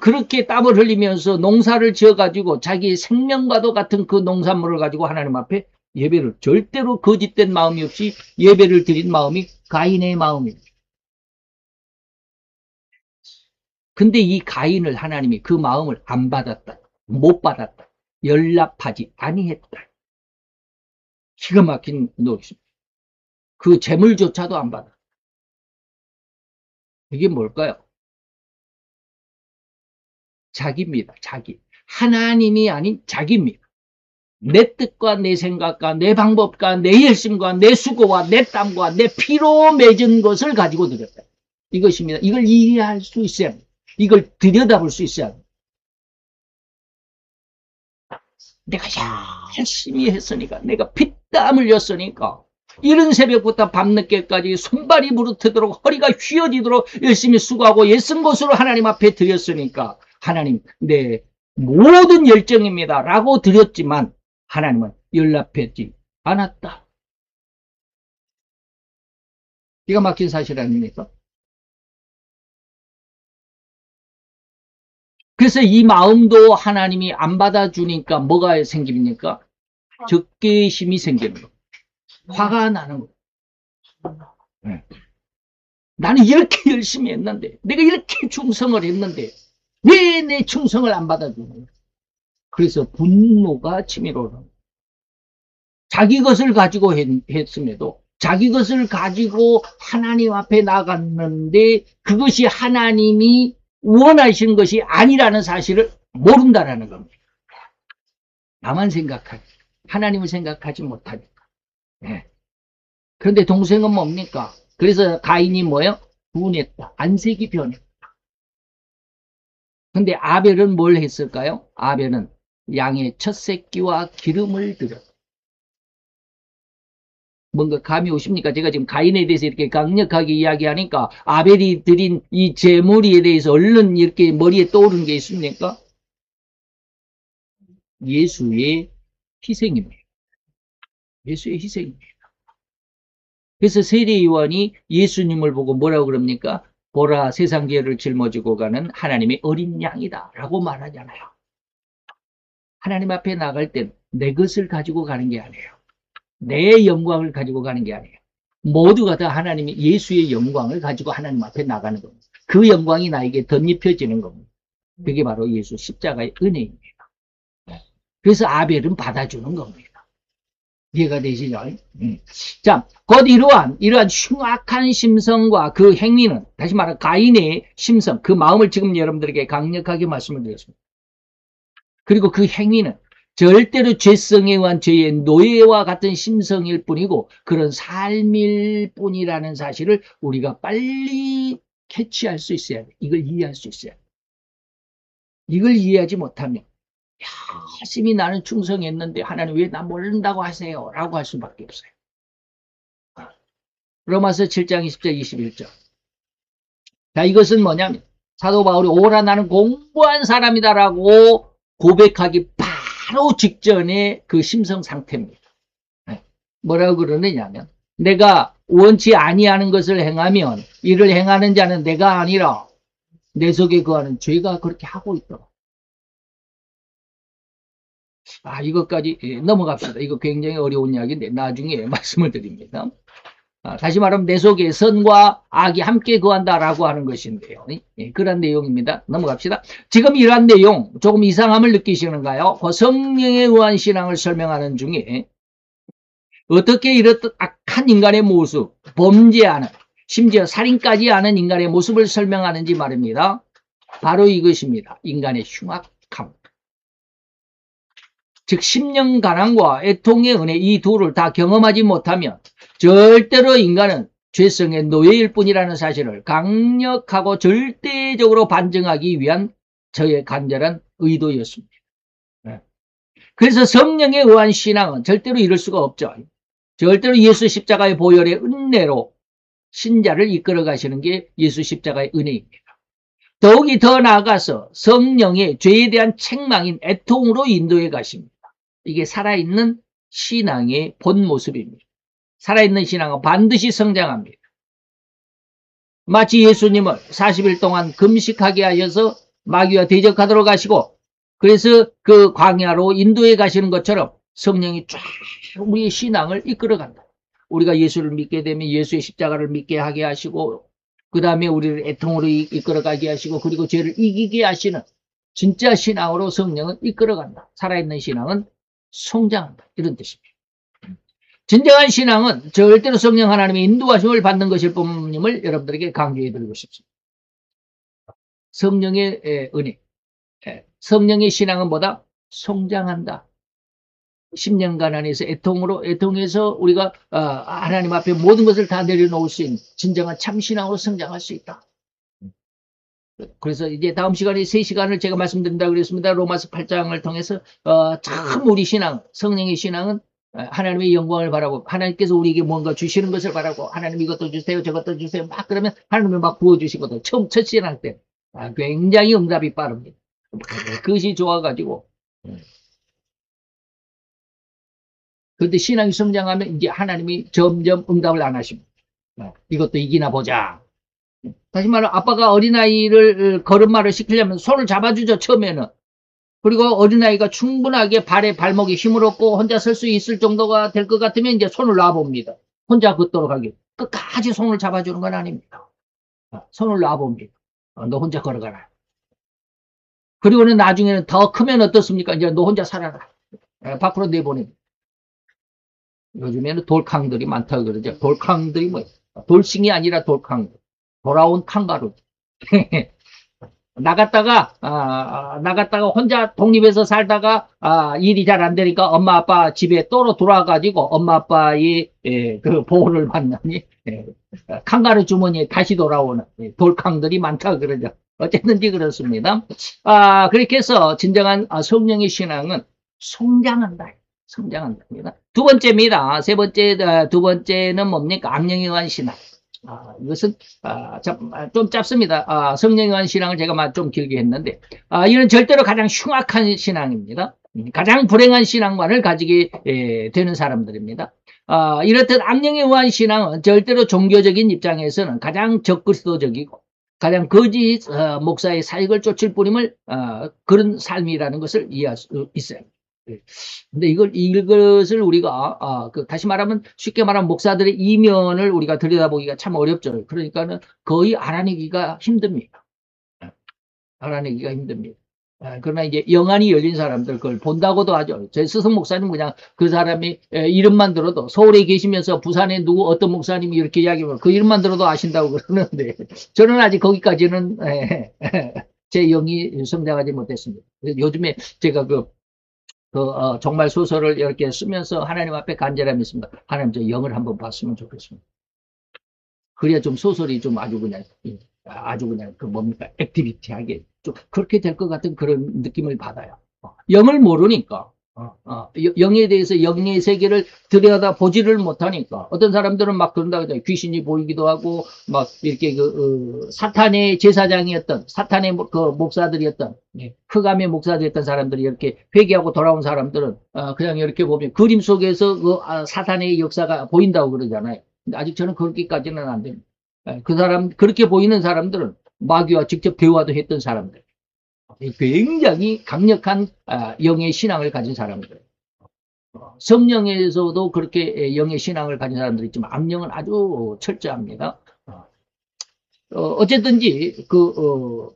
그렇게 땀을 흘리면서 농사를 지어가지고 자기 생명과도 같은 그 농산물을 가지고 하나님 앞에 예배를 절대로 거짓된 마음이 없이 예배를 드린 마음이 가인의 마음입니다. 근데 이 가인을 하나님이 그 마음을 안 받았다. 못 받았다. 연락하지 아니했다. 기가 막힌 노릇입니다. 그 재물조차도 안 받았다. 이게 뭘까요? 자기입니다. 자기. 하나님이 아닌 자기입니다. 내 뜻과 내 생각과 내 방법과 내 열심과 내 수고와 내 땀과 내 피로 맺은 것을 가지고 드렸다. 이것입니다. 이걸 이해할 수 있어야 합니다. 이걸 들여다볼 수 있어야 합니다. 내가 열심히 했으니까, 내가 피땀 흘렸으니까, 이른 새벽부터 밤늦게까지 손발이 부르트도록 허리가 휘어지도록 열심히 수고하고 애쓴 것으로 하나님 앞에 드렸으니까 하나님 내 모든 열정입니다 라고 드렸지만 하나님은 연락하지 않았다. 기가 막힌 사실 아닙니까? 그래서 이 마음도 하나님이 안 받아주니까 뭐가 생깁니까? 적개심이 생기는 거예요. 화가 나는 거예요. 네. 나는 이렇게 열심히 했는데, 내가 이렇게 충성을 했는데 왜 내 충성을 안 받아주는 거예요? 그래서 분노가 치밀어오는 자기 것을 가지고 했음에도 자기 것을 가지고 하나님 앞에 나갔는데 그것이 하나님이 원하신 것이 아니라는 사실을 모른다라는 겁니다. 나만 생각하지 하나님을 생각하지 못하니까. 네. 그런데 동생은 뭡니까? 그래서 가인이 뭐예요? 분했다. 안색이 변했다. 근데 아벨은 뭘 했을까요? 아벨은 양의 첫 새끼와 기름을 드렸다. 뭔가 감이 오십니까? 제가 지금 가인에 대해서 이렇게 강력하게 이야기하니까 아벨이 드린 이 제물에 대해서 얼른 이렇게 머리에 떠오르는 게 있습니까? 예수의 희생입니다. 예수의 희생입니다. 그래서 세례요한이 예수님을 보고 뭐라고 그럽니까? 보라 세상 죄를 짊어지고 가는 하나님의 어린 양이다 라고 말하잖아요. 하나님 앞에 나갈 땐 내 것을 가지고 가는 게 아니에요. 내 영광을 가지고 가는 게 아니에요. 모두가 다 하나님이 예수의 영광을 가지고 하나님 앞에 나가는 겁니다. 그 영광이 나에게 덧입혀지는 겁니다. 그게 바로 예수 십자가의 은혜입니다. 그래서 아벨은 받아주는 겁니다. 이해가 되시죠? 자, 곧 이러한 흉악한 심성과 그 행위는 다시 말해 가인의 심성, 그 마음을 지금 여러분들에게 강력하게 말씀을 드렸습니다. 그리고 그 행위는 절대로 죄성에 의한 죄의 노예와 같은 심성일 뿐이고 그런 삶일 뿐이라는 사실을 우리가 빨리 캐치할 수 있어야 돼. 이걸 이해할 수 있어야 돼. 이걸 이해하지 못하면 열심히 나는 충성했는데 하나님 왜 나 모른다고 하세요? 라고 할 수밖에 없어요. 로마서 7장 20절 21절. 자, 이것은 뭐냐면 사도 바울이 오라 나는 공부한 사람이다라고 고백하기 바로 직전에 그 심성 상태입니다. 뭐라고 그러느냐면 내가 원치 아니하는 것을 행하면 이를 행하는 자는 내가 아니라 내 속에 거하는 죄가 그렇게 하고 있더라. 이것까지 넘어갑시다. 이거 굉장히 어려운 이야기인데 나중에 말씀을 드립니다. 다시 말하면 내 속에 선과 악이 함께 거한다라고 하는 것인데요. 그런 내용입니다. 넘어갑시다. 지금 이러한 내용 조금 이상함을 느끼시는가요? 그 성령에 의한 신앙을 설명하는 중에 어떻게 이렇듯 악한 인간의 모습, 범죄하는, 심지어 살인까지 하는 인간의 모습을 설명하는지 말입니다. 바로 이것입니다. 인간의 흉악함. 즉 심령 가난과 애통의 은혜 이 둘을 다 경험하지 못하면 절대로 인간은 죄성의 노예일 뿐이라는 사실을 강력하고 절대적으로 반증하기 위한 저의 간절한 의도였습니다. 그래서 성령에 의한 신앙은 절대로 이룰 수가 없죠. 절대로 예수 십자가의 보혈의 은혜로 신자를 이끌어 가시는 게 예수 십자가의 은혜입니다. 더욱이 더 나아가서 성령의 죄에 대한 책망인 애통으로 인도해 가십니다. 이게 살아있는 신앙의 본 모습입니다. 살아있는 신앙은 반드시 성장합니다. 마치 예수님을 40일 동안 금식하게 하셔서 마귀와 대적하도록 하시고 그래서 그 광야로 인도해 가시는 것처럼 성령이 쫙 우리의 신앙을 이끌어 간다. 우리가 예수를 믿게 되면 예수의 십자가를 믿게 하게 하시고 그 다음에 우리를 애통으로 이끌어 가게 하시고 그리고 죄를 이기게 하시는 진짜 신앙으로 성령은 이끌어 간다. 살아있는 신앙은 성장한다. 이런 뜻입니다. 진정한 신앙은 절대로 성령 하나님의 인도하심을 받는 것일 뿐임을 여러분들에게 강조해 드리고 싶습니다. 성령의 은혜, 성령의 신앙은 뭐다? 성장한다. 10년 가난에서 애통해서 우리가 하나님 앞에 모든 것을 다 내려놓을 수 있는 진정한 참신앙으로 성장할 수 있다. 그래서 이제 다음 시간에 3시간을 제가 말씀드린다고 그랬습니다. 로마서 8장을 통해서 참 우리 신앙, 성령의 신앙은 하나님의 영광을 바라고 하나님께서 우리에게 뭔가 주시는 것을 바라고 하나님 이것도 주세요 저것도 주세요 막 그러면 하나님이 막 부어주시거든. 처음 첫 신앙 때 굉장히 응답이 빠릅니다. 그것이 좋아가지고 그런데 신앙이 성장하면 이제 하나님이 점점 응답을 안 하십니다. 이것도 이기나 보자. 다시 말해 아빠가 어린아이를 걸음마를 시키려면 손을 잡아주죠. 처음에는. 그리고 어린아이가 충분하게 발목에 힘을 얻고 혼자 설 수 있을 정도가 될 것 같으면 이제 손을 놔봅니다. 혼자 걷도록 하기. 끝까지 손을 잡아주는 건 아닙니다. 손을 놔봅니다. 너 혼자 걸어가라. 그리고는 나중에는 더 크면 어떻습니까? 이제 너 혼자 살아라. 밖으로 내보냅니다. 요즘에는 돌캉들이 많다고 그러죠. 돌캉들이 뭐예요? 돌싱이 아니라 돌캉. 돌아온 칸가루. 나갔다가 혼자 독립해서 살다가 일이 잘 안 되니까 엄마 아빠 집에 또로 돌아가지고 엄마 아빠의 그 보호를 받느니 칸가루 주머니에 다시 돌아오는 돌캉들이 많다 그러죠. 어쨌든지 그렇습니다. 그렇게 해서 진정한 성령의 신앙은 성장한다. 성장한답니다. 두 번째입니다. 두 번째는 뭡니까? 악령에 의한 신앙. 이것은 좀 짧습니다. 성령에 의한 신앙을 제가 좀 길게 했는데 이는 절대로 가장 흉악한 신앙입니다. 가장 불행한 신앙관을 가지게 되는 사람들입니다. 이렇듯 악령에 의한 신앙은 절대로 종교적인 입장에서는 가장 적그리스도적이고 가장 거짓 목사의 사익을 쫓을 뿐임을 그런 삶이라는 것을 이해할 수 있어요. 근데 이것을 우리가, 다시 말하면, 쉽게 말하면 목사들의 이면을 우리가 들여다보기가 참 어렵죠. 그러니까는 거의 알아내기가 힘듭니다. 알아내기가 힘듭니다. 그러나 이제 영안이 열린 사람들 그걸 본다고도 하죠. 제 스승 목사님 그냥 그 사람이 이름만 들어도 서울에 계시면서 부산에 어떤 목사님이 이렇게 이야기하면 그 이름만 들어도 아신다고 그러는데 저는 아직 거기까지는 제 영이 성장하지 못했습니다. 요즘에 제가 정말 소설을 이렇게 쓰면서 하나님 앞에 간절함이 있습니다. 하나님 저 영을 한번 봤으면 좋겠습니다. 그래야 좀 소설이 좀 아주 그냥 액티비티하게 좀 그렇게 될 것 같은 그런 느낌을 받아요. 영을 모르니까 영에 대해서 영의 세계를 들여다 보지를 못하니까 어떤 사람들은 막 그런다 그러잖아요. 귀신이 보이기도 하고 막 이렇게 사탄의 제사장이었던 사탄의 그 목사들이었던 흑암의 목사들이었던 사람들이 이렇게 회개하고 돌아온 사람들은 그냥 이렇게 보면 그림 속에서 사탄의 역사가 보인다고 그러잖아요. 근데 아직 저는 그렇게까지는 안 됩니다. 그 사람 그렇게 보이는 사람들은 마귀와 직접 대화도 했던 사람들. 굉장히 강력한 영의 신앙을 가진 사람들. 성령에서도 그렇게 영의 신앙을 가진 사람들이 있지만 악령은 아주 철저합니다. 어쨌든지 그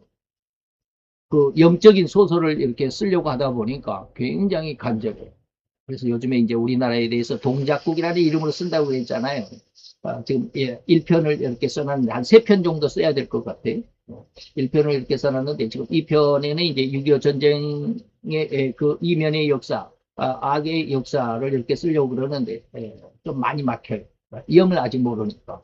영적인 소설을 이렇게 쓰려고 하다 보니까 굉장히 간절해요. 그래서 요즘에 이제 우리나라에 대해서 동작국이라는 이름으로 쓴다고 그랬잖아요. 지금 1편을 이렇게 써놨는데 한 3편 정도 써야 될 것 같아요. 1편을 이렇게 써놨는데 지금 2편에는 이제 6.25 전쟁의 그 이면의 역사, 악의 역사를 이렇게 쓰려고 그러는데 좀 많이 막혀요. 영을 아직 모르니까.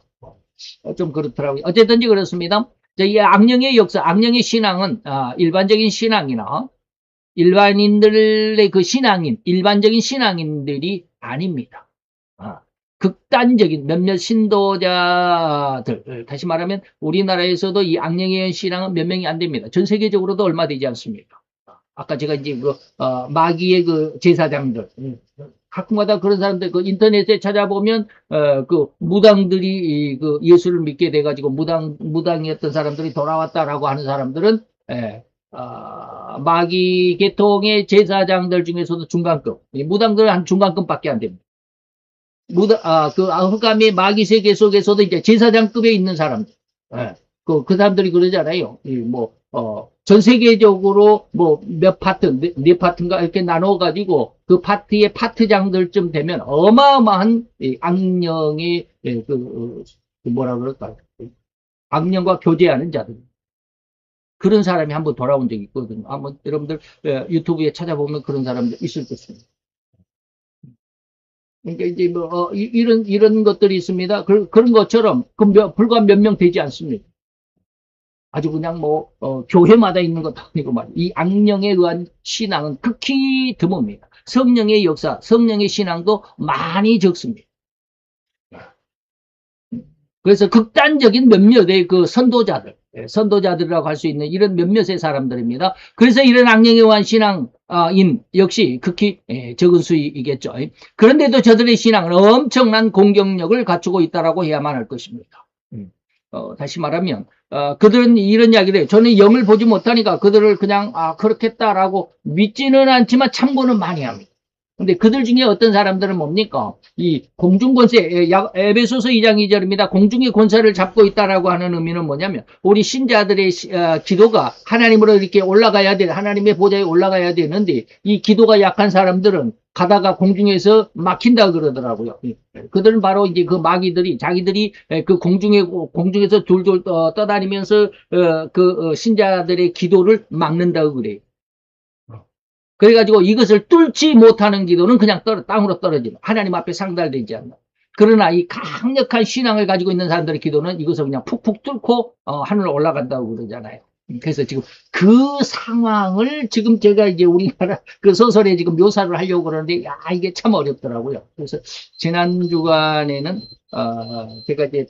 좀 그렇더라고요. 어쨌든지 그렇습니다. 이 악령의 역사, 악령의 신앙은 일반적인 신앙이나 일반인들의 그 신앙인, 일반적인 신앙인들이 아닙니다. 극단적인 몇몇 신도자들, 다시 말하면 우리나라에서도 이 악령의 신앙은 몇 명이 안 됩니다. 전 세계적으로도 얼마 되지 않습니다. 아까 제가 이제 마귀의 그 제사장들, 가끔가다 그런 사람들 그 인터넷에 찾아보면 그 무당들이 그 예수를 믿게 돼가지고 무당이었던 사람들이 돌아왔다라고 하는 사람들은 마귀 계통의 제사장들 중에서도 중간급, 무당들은 한 중간급밖에 안 됩니다. 흑암의 마귀 세계 속에서도 이제 제사장급에 있는 사람들, 그 사람들이 그러잖아요. 전 세계적으로 몇 파트, 네 파트인가 이렇게 나눠가지고 그 파트의 파트장들쯤 되면 어마어마한 악령의 뭐라 그럴까, 악령과 교제하는 자들. 그런 사람이 한번 돌아온 적이 있거든요. 한번 여러분들 유튜브에 찾아보면 그런 사람들 있을 것입니다. 그러니까 이제 이런 것들이 있습니다. 그런 것처럼 불과 몇 명 되지 않습니다. 아주 그냥 교회마다 있는 것도 아니고 말이에요. 이 악령에 의한 신앙은 극히 드뭅니다. 성령의 역사, 성령의 신앙도 많이 적습니다. 그래서 극단적인 몇몇의 그 선도자들이라고 할 수 있는 이런 몇몇의 사람들입니다. 그래서 이런 악령에 의한 신앙인 역시 극히 적은 수이겠죠. 그런데도 저들의 신앙은 엄청난 공격력을 갖추고 있다고 해야만 할 것입니다. 다시 말하면 그들은 이런 이야기를 해요. 저는 영을 보지 못하니까 그들을 그냥 그렇겠다라고 믿지는 않지만 참고는 많이 합니다. 근데 그들 중에 어떤 사람들은 뭡니까? 이 공중권세, 에베소서 2장 2절입니다. 공중의 권세를 잡고 있다라고 하는 의미는 뭐냐면, 우리 신자들의 기도가 하나님으로 이렇게 올라가야 돼, 하나님의 보좌에 올라가야 되는데, 이 기도가 약한 사람들은 가다가 공중에서 막힌다 그러더라고요. 그들은 바로 이제 그 마귀들이, 자기들이 그 공중에서 졸졸 떠다니면서, 신자들의 기도를 막는다고 그래요. 그래가지고 이것을 뚫지 못하는 기도는 그냥 땅으로 떨어지는, 하나님 앞에 상달되지 않는. 그러나 이 강력한 신앙을 가지고 있는 사람들의 기도는 이것을 그냥 푹푹 뚫고 하늘로 올라간다고 그러잖아요. 그래서 지금 그 상황을 지금 제가 이제 우리나라 그 소설에 지금 묘사를 하려고 그러는데, 이게 참 어렵더라고요. 그래서 지난 주간에는 제가 이제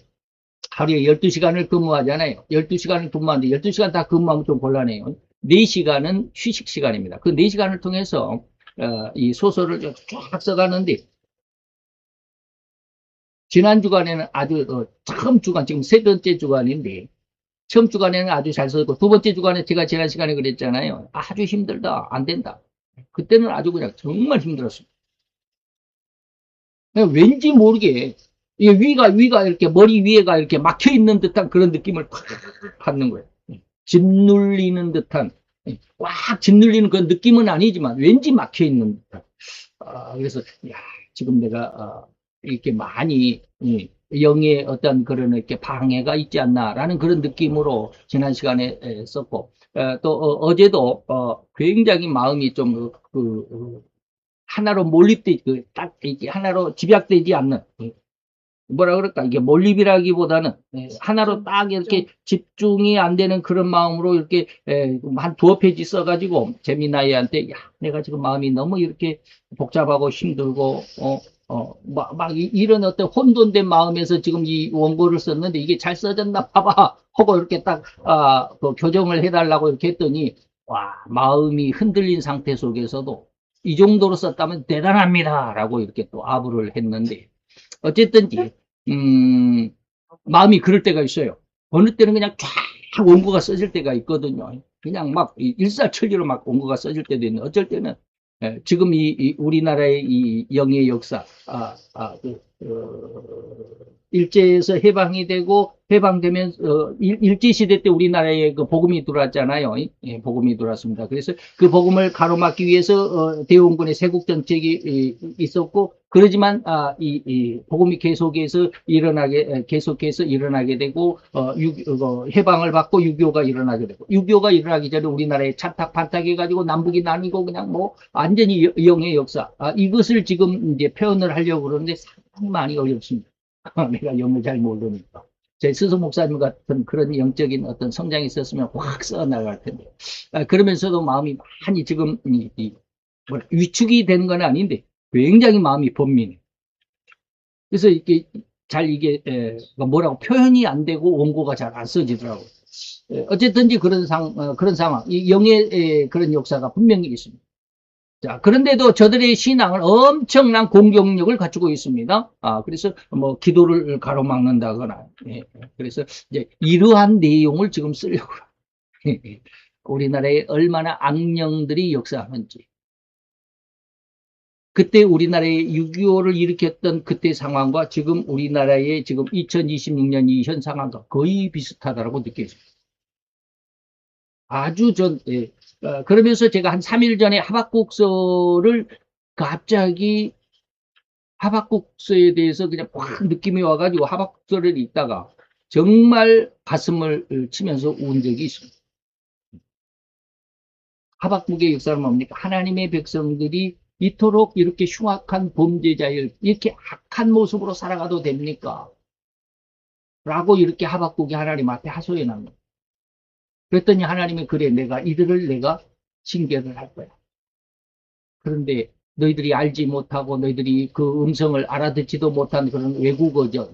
하루에 12시간을 근무하잖아요. 12시간을 근무하는데 12시간 다 근무하면 좀 곤란해요. 4시간은 휴식 시간입니다. 그 4시간을 통해서 이 소설을 쫙 써가는데, 지난 주간에는 아주 처음 주간, 지금 3번째 주간인데, 처음 주간에는 아주 잘 썼고, 2번째 주간에 제가 지난 시간에 그랬잖아요. 아주 힘들다, 안 된다. 그때는 아주 그냥 정말 힘들었습니다. 왠지 모르게 위가 이렇게 머리 위에가 이렇게 막혀 있는 듯한 그런 느낌을 팍 받는 거예요. 짓눌리는 듯한, 꽉 짓눌리는 그런 느낌은 아니지만 왠지 막혀 있는 듯한. 그래서 지금 내가 이렇게 많이 영의 어떤 그런 이렇게 방해가 있지 않나라는 그런 느낌으로 지난 시간에 썼고, 또 어제도 굉장히 마음이 좀 하나로 몰입돼, 딱 이렇게 하나로 집약되지 않는, 뭐라 그럴까, 이게 몰입이라기보다는 하나로 딱 이렇게 집중이 안 되는 그런 마음으로 이렇게 한 두어 페이지 써가지고 재미나이한테, 야, 내가 지금 마음이 너무 이렇게 복잡하고 힘들고 막 이런 어떤 혼돈된 마음에서 지금 이 원고를 썼는데 이게 잘 써졌나 봐봐 하고 이렇게 딱 그 교정을 해달라고 이렇게 했더니, 와, 마음이 흔들린 상태 속에서도 이 정도로 썼다면 대단합니다 라고 이렇게 또 아부를 했는데, 어쨌든지 마음이 그럴 때가 있어요. 어느 때는 그냥 쫙 원고가 써질 때가 있거든요. 그냥 막 일사천리로 막 원고가 써질 때도 있는데, 어쩔 때는 지금 이 우리나라의 이 영의 역사, 일제에서 해방이 되고 해방되면서 일제시대 때 우리나라에 그 복음이 들어왔잖아요. 예, 복음이 들어왔습니다. 그래서 그 복음을 가로막기 위해서 대원군의 세국 정책이 있었고, 그러지만 이 복음이 계속해서 일어나게 되고 해방을 받고 6.25가 일어나게 되고, 6.25가 일어나기 전에 우리나라에 찬탁판탁해가지고 남북이 나뉘고 그냥 뭐 완전히 영의 역사, 이것을 지금 이제 표현을 하려고 그러는데 상당히 많이 어렵습니다. 내가 영을 잘 모르니까. 제 스승 목사님 같은 그런 영적인 어떤 성장이 있었으면 확 써나갈 텐데. 그러면서도 마음이 많이 지금 위축이 되는 건 아닌데 굉장히 마음이 번민해. 그래서 이게 잘 이게 뭐라고 표현이 안 되고 원고가 잘 안 써지더라고. 어쨌든지 그런 상황, 이 영의 그런 역사가 분명히 있습니다. 자, 그런데도 저들의 신앙은 엄청난 공격력을 갖추고 있습니다. 그래서 뭐 기도를 가로막는다거나, 그래서 이제 이러한 내용을 지금 쓰려고 우리나라에 얼마나 악령들이 역사하는지, 그때 우리나라의 6.25를 일으켰던 그때 상황과 지금 우리나라의 지금 2026년 이 현 상황과 거의 비슷하다고 느껴집니다. 아주 그러면서 제가 한 3일 전에 하박국서를 갑자기 하박국서에 대해서 그냥 확 느낌이 와가지고 하박국서를 읽다가 정말 가슴을 치면서 운 적이 있습니다. 하박국의 역사는 뭡니까? 하나님의 백성들이 이토록 이렇게 흉악한 범죄자일, 이렇게 악한 모습으로 살아가도 됩니까? 라고 이렇게 하박국이 하나님 앞에 하소연합니다. 그랬더니 하나님이, 그래, 이들을 내가 징계를 할 거야. 그런데 너희들이 알지 못하고 너희들이 그 음성을 알아듣지도 못한 그런 외국어죠.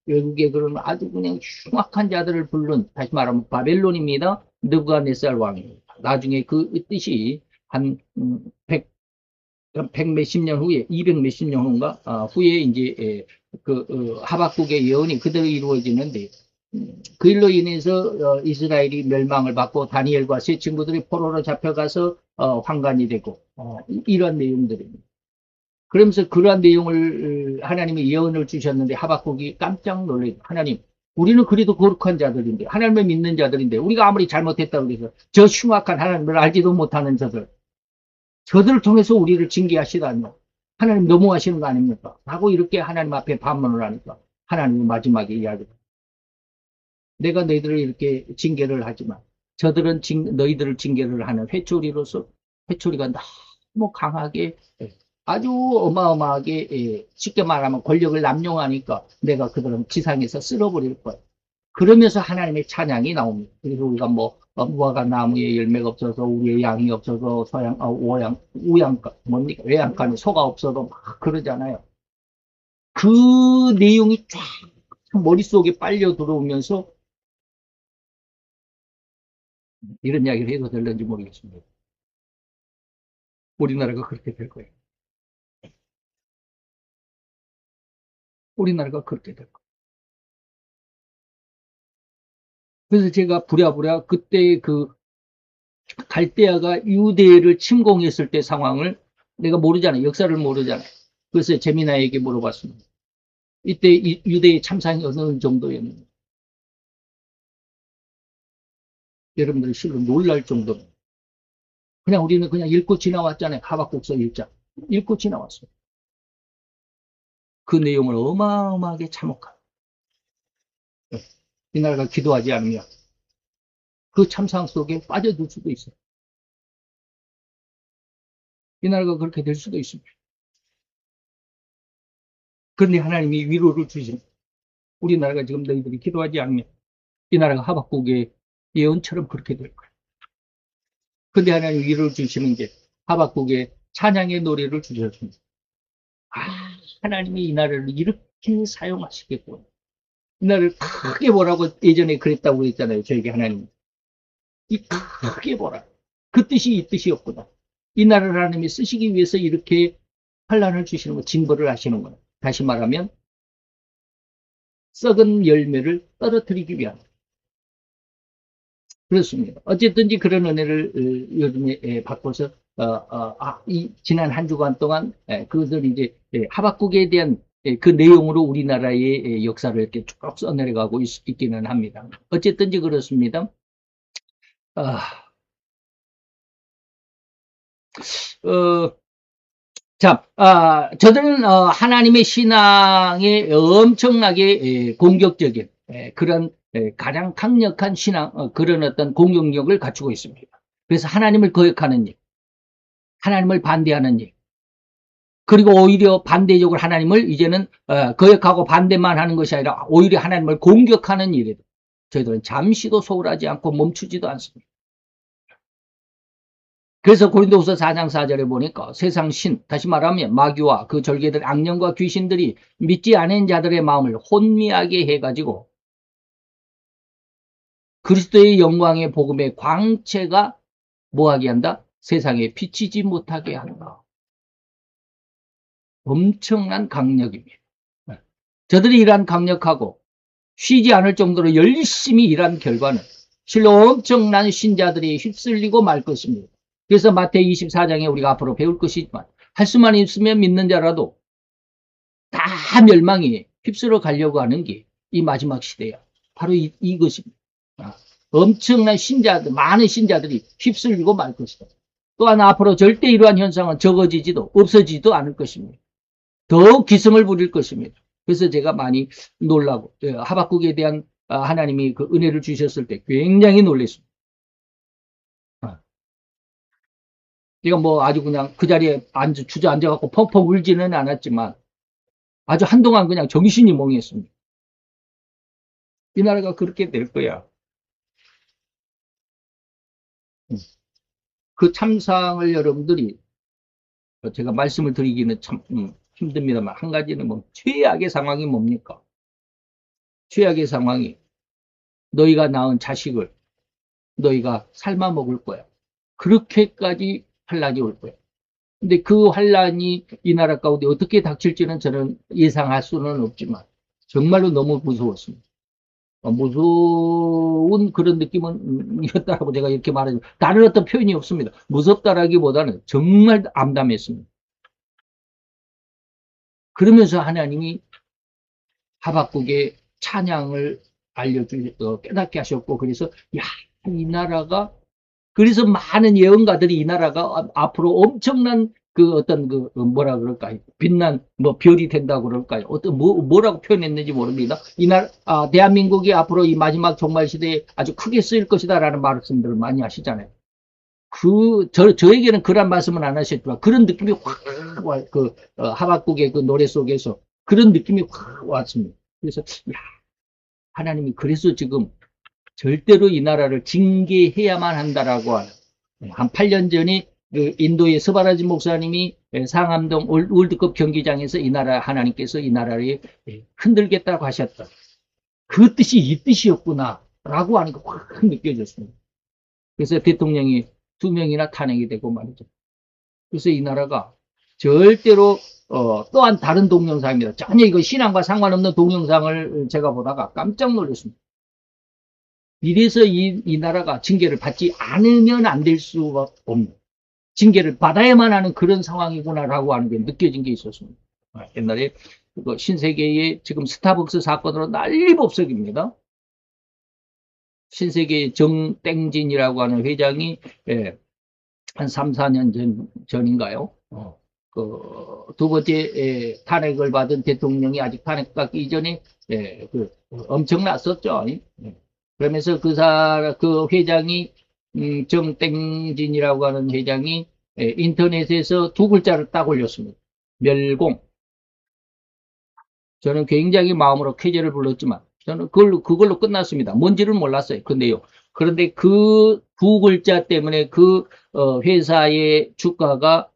외국의 그런 아주 그냥 흉악한 자들을 부른, 다시 말하면 바벨론입니다. 느부갓네살 왕입니다. 나중에 그 뜻이 한 100 몇십 년 후에, 200 몇십 년 후인가 후에 이제 하박국의 예언이 그대로 이루어지는데, 그 일로 인해서 이스라엘이 멸망을 받고 다니엘과 세 친구들이 포로로 잡혀가서 환관이 되고 이런 내용들입니다. 그러면서 그러한 내용을 하나님이 예언을 주셨는데 하박국이 깜짝 놀래요. 하나님, 우리는 그래도 거룩한 자들인데, 하나님을 믿는 자들인데, 우리가 아무리 잘못했다고 해서 저 흉악한 하나님을 알지도 못하는 저들을 통해서 우리를 징계하시다뇨. 하나님 너무하시는 거 아닙니까? 하고 이렇게 하나님 앞에 반문을 하니까 하나님이 마지막에 이야기합니다. 내가 너희들을 이렇게 징계를 하지만 저들은 너희들을 징계를 하는 회초리로서, 회초리가 너무 강하게 아주 어마어마하게, 쉽게 말하면 권력을 남용하니까 내가 그들은 지상에서 쓸어버릴 거야. 그러면서 하나님의 찬양이 나옵니다. 그래서 우리가 뭐 무화과 나무에 열매가 없어서 우리의 양이 없어서 우양간 뭡니까, 외양간에 소가 없어도 막 그러잖아요. 그 내용이 쫙 머릿속에 빨려 들어오면서 이런 이야기를 해도 될는지 모르겠습니다. 우리나라가 그렇게 될 거예요. 우리나라가 그렇게 될 거예요. 그래서 제가 부랴부랴 그때 그 갈대아가 유대를 침공했을 때 상황을 내가 모르잖아요. 역사를 모르잖아요. 그래서 재미나에게 물어봤습니다. 이때 유대의 참상이 어느 정도였는지. 여러분들이 실로 놀랄 정도로. 그냥 우리는 그냥 읽고 지나왔잖아요. 하박국서 1장. 읽고 지나왔어요. 그 내용을 어마어마하게 참혹한. 이 나라가 기도하지 않으면 그 참상 속에 빠져들 수도 있어요. 이 나라가 그렇게 될 수도 있습니다. 그런데 하나님이 위로를 주신 우리나라가 지금 너희들이 기도하지 않으면 이 나라가 하박국의 예언처럼 그렇게 될 거야. 근데 하나님 위로를 주시는 게 하박국의 찬양의 노래를 주셨습니다. 아, 하나님이 이 나라를 이렇게 사용하시겠구나. 이 나라를 크게 보라고 예전에 그랬다고 그랬잖아요. 저에게 하나님. 이 크게 보라. 그 뜻이 이 뜻이었구나. 이 나라를 하나님이 쓰시기 위해서 이렇게 환란을 주시는 거, 징벌을 하시는 거예요. 다시 말하면 썩은 열매를 떨어뜨리기 위한. 그렇습니다. 어쨌든지 그런 은혜를 요즘에 받고서 지난 한 주간 동안 그것을 이제 하박국에 대한 그 내용으로 우리나라의 역사를 이렇게 쭉 써내려가고 있기는 합니다. 어쨌든지 그렇습니다. 아, 어, 자, 저들은 하나님의 신앙에 엄청나게 공격적인 그런 가장 강력한 신앙, 그런 어떤 공격력을 갖추고 있습니다. 그래서 하나님을 거역하는 일, 하나님을 반대하는 일, 그리고 오히려 반대적으로 하나님을 이제는 거역하고 반대만 하는 것이 아니라 오히려 하나님을 공격하는 일에 저희들은 잠시도 소홀하지 않고 멈추지도 않습니다. 그래서 고린도후서 4장 4절에 보니까 세상 신, 다시 말하면 마귀와 그 절개들, 악령과 귀신들이 믿지 않은 자들의 마음을 혼미하게 해가지고 그리스도의 영광의 복음의 광채가 뭐하게 한다? 세상에 비치지 못하게 한다. 엄청난 강력입니다. 저들이 이러한 강력하고 쉬지 않을 정도로 열심히 일한 결과는 실로 엄청난 신자들이 휩쓸리고 말 것입니다. 그래서 마태이 24장에 우리가 앞으로 배울 것이지만 할 수만 있으면 믿는 자라도 다 멸망이 휩쓸어 가려고 하는 게 이 마지막 시대야. 바로 이것입니다. 엄청난 신자들, 많은 신자들이 휩쓸리고 말 것이다. 또한 앞으로 절대 이러한 현상은 적어지지도 없어지지도 않을 것입니다. 더욱 기승을 부릴 것입니다. 그래서 제가 많이 놀라고 하박국에 대한 하나님이 그 은혜를 주셨을 때 굉장히 놀랐습니다. 제가 뭐 아주 그냥 그 자리에 주저앉아갖고 펑펑 울지는 않았지만 아주 한동안 그냥 정신이 멍했습니다. 이 나라가 그렇게 될 거야. 그 참상을 여러분들이 제가 말씀을 드리기는 참 힘듭니다만 한 가지는 뭐 최악의 상황이 뭡니까? 최악의 상황이 너희가 낳은 자식을 너희가 삶아 먹을 거야. 그렇게까지 환란이 올 거야. 근데 그 환란이 이 나라 가운데 어떻게 닥칠지는 저는 예상할 수는 없지만 정말로 너무 무서웠습니다. 무서운 그런 느낌은 이었다라고 제가 이렇게 말하죠. 다른 어떤 표현이 없습니다. 무섭다라기보다는 정말 암담했습니다. 그러면서 하나님이 하박국의 찬양을 깨닫게 하셨고, 그래서, 야, 이 나라가, 그래서 많은 예언가들이 이 나라가 앞으로 엄청난 그 어떤 뭐라 그럴까요? 빛난 뭐 별이 된다고 그럴까요? 어떤 뭐라고 표현했는지 모릅니다. 대한민국이 앞으로 이 마지막 종말 시대에 아주 크게 쓰일 것이다라는 말씀들을 많이 하시잖아요. 저에게는 그런 말씀은 안 하셨지만 그런 느낌이 확 하박국의 그 노래 속에서 그런 느낌이 확 왔습니다. 그래서 야, 하나님이 그래서 지금 절대로 이 나라를 징계해야만 한다라고 하는 한 8년 전에 그 인도의 스바라지 목사님이 상암동 월드컵 경기장에서 이 나라 하나님께서 이 나라를 흔들겠다고 하셨다. 그 뜻이 이 뜻이었구나라고 하는 거 확 느껴졌습니다. 그래서 대통령이 2명이나 탄핵이 되고 말이죠. 그래서 이 나라가 절대로 또한 다른 동영상입니다. 전혀 이거 신앙과 상관없는 동영상을 제가 보다가 깜짝 놀랐습니다. 이래서 이 나라가 징계를 받지 않으면 안 될 수가 없는, 징계를 받아야만 하는 그런 상황이구나라고 하는 게 느껴진 게 있었습니다. 옛날에 신세계의 지금 스타벅스 사건으로 난리법석입니다. 신세계의 정땡진이라고 하는 회장이 한 3, 4년 전인가요? 두 번째 탄핵을 받은 대통령이 아직 탄핵받기 이전에 엄청났었죠. 그러면서 그 회장이 정땡진이라고 하는 회장이 인터넷에서 두 글자를 딱 올렸습니다. 멸공. 저는 굉장히 마음으로 쾌재를 불렀지만 저는 그걸로 끝났습니다. 뭔지를 몰랐어요. 그 내용. 그런데 그 두 글자 때문에 그 회사의 주가가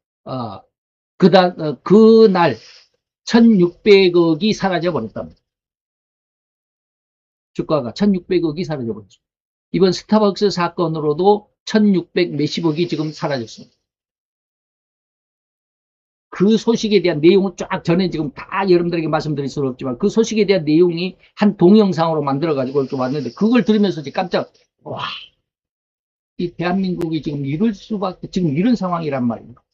그날 1600억이 사라져 버렸답니다. 주가가 1600억이 사라져 버렸죠. 이번 스타벅스 사건으로도 1600 몇십억이 지금 사라졌습니다. 그 소식에 대한 내용을 쫙 전에 지금 다 여러분들에게 말씀드릴 수는 없지만 그 소식에 대한 내용이 한 동영상으로 만들어가지고 이렇게 왔는데 그걸 들으면서 깜짝, 와, 이 대한민국이 지금 이럴 수밖에, 지금 이런 상황이란 말입니다.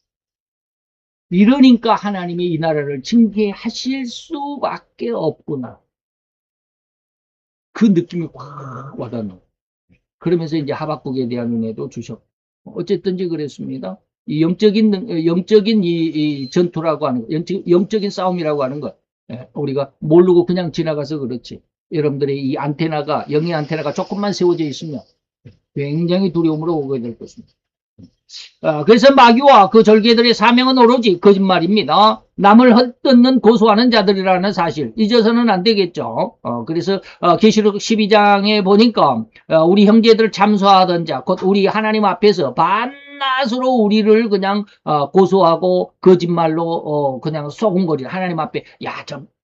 이러니까 하나님이 이 나라를 징계하실 수밖에 없구나. 그 느낌이 확 와닿는. 그러면서 이제 하박국에 대한 은혜도 주셨고. 어쨌든지 그랬습니다. 이 영적인 이 전투라고 하는 거, 영적인 싸움이라고 하는 거, 우리가 모르고 그냥 지나가서 그렇지. 여러분들의 이 안테나가, 영의 안테나가 조금만 세워져 있으면 굉장히 두려움으로 오게 될 것입니다. 그래서 마귀와 그 절개들의 사명은 오로지 거짓말입니다. 남을 헛뜯는 고소하는 자들이라는 사실 잊어서는 안 되겠죠. 그래서 계시록 12장에 보니까 우리 형제들 참소하던 자, 곧 우리 하나님 앞에서 반낮으로 우리를 그냥 고소하고 거짓말로 그냥 소금거리는 하나님 앞에,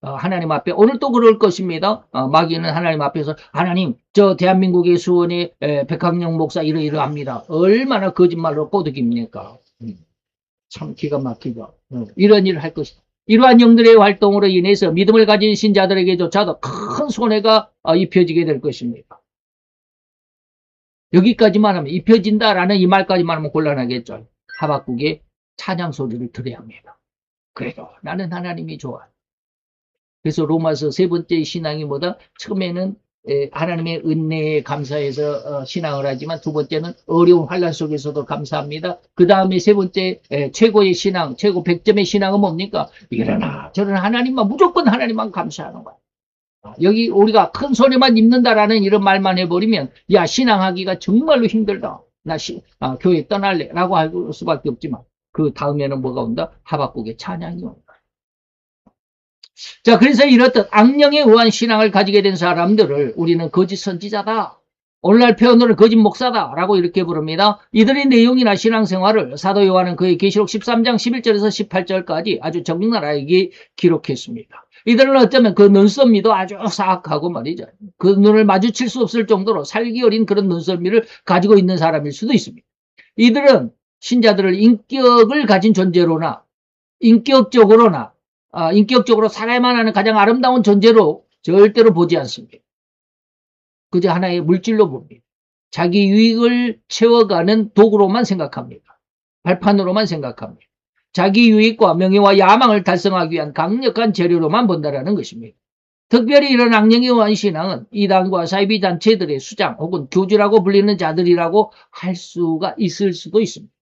하나님 앞에 오늘 또 그럴 것입니다. 마귀는 하나님 앞에서 하나님, 저 대한민국의 수원의 백학영 목사 이러이러합니다. 얼마나 거짓말로 꼬드깁니까? 참 기가 막히죠. 이런 일을 할 것이다. 이러한 영들의 활동으로 인해서 믿음을 가진 신자들에게조차도 큰 손해가 입혀지게 될 것입니다. 여기까지만 하면, 입혀진다라는 이 말까지만 하면 곤란하겠죠. 하박국의 찬양 소리를 들어야 합니다. 그래도 나는 하나님이 좋아. 그래서 로마서 세 번째 신앙이 뭐다? 처음에는 하나님의 은혜에 감사해서 신앙을 하지만 두 번째는 어려운 환난 속에서도 감사합니다. 그 다음에 세 번째 최고의 신앙, 최고 100점의 신앙은 뭡니까? 이러나 저러나 하나님만, 무조건 하나님만 감사하는 거야. 여기 우리가 큰 손해만 입는다라는 이런 말만 해버리면, 야, 신앙하기가 정말로 힘들다. 나 교회 떠날래 라고 할 수밖에 없지만 그 다음에는 뭐가 온다? 하박국의 찬양이 온다. 자, 그래서 이렇듯 악령에 의한 신앙을 가지게 된 사람들을 우리는 거짓 선지자다, 오늘날 표현으로는 거짓 목사다 라고 이렇게 부릅니다. 이들의 내용이나 신앙생활을 사도 요한은 그의 계시록 13장 11절에서 18절까지 아주 적나라하게 기록했습니다. 이들은 어쩌면 그 눈썰미도 아주 사악하고 말이죠. 그 눈을 마주칠 수 없을 정도로 살기 어린 그런 눈썰미를 가지고 있는 사람일 수도 있습니다. 이들은 신자들을 인격을 가진 존재로나 인격적으로 살아야만 하는 가장 아름다운 존재로 절대로 보지 않습니다. 그저 하나의 물질로 봅니다. 자기 유익을 채워가는 도구로만 생각합니다. 발판으로만 생각합니다. 자기 유익과 명예와 야망을 달성하기 위한 강력한 재료로만 본다라는 것입니다. 특별히 이런 악령에 의한 신앙은 이단과 사이비 단체들의 수장 혹은 교주라고 불리는 자들이라고 할 수가 있을 수도 있습니다.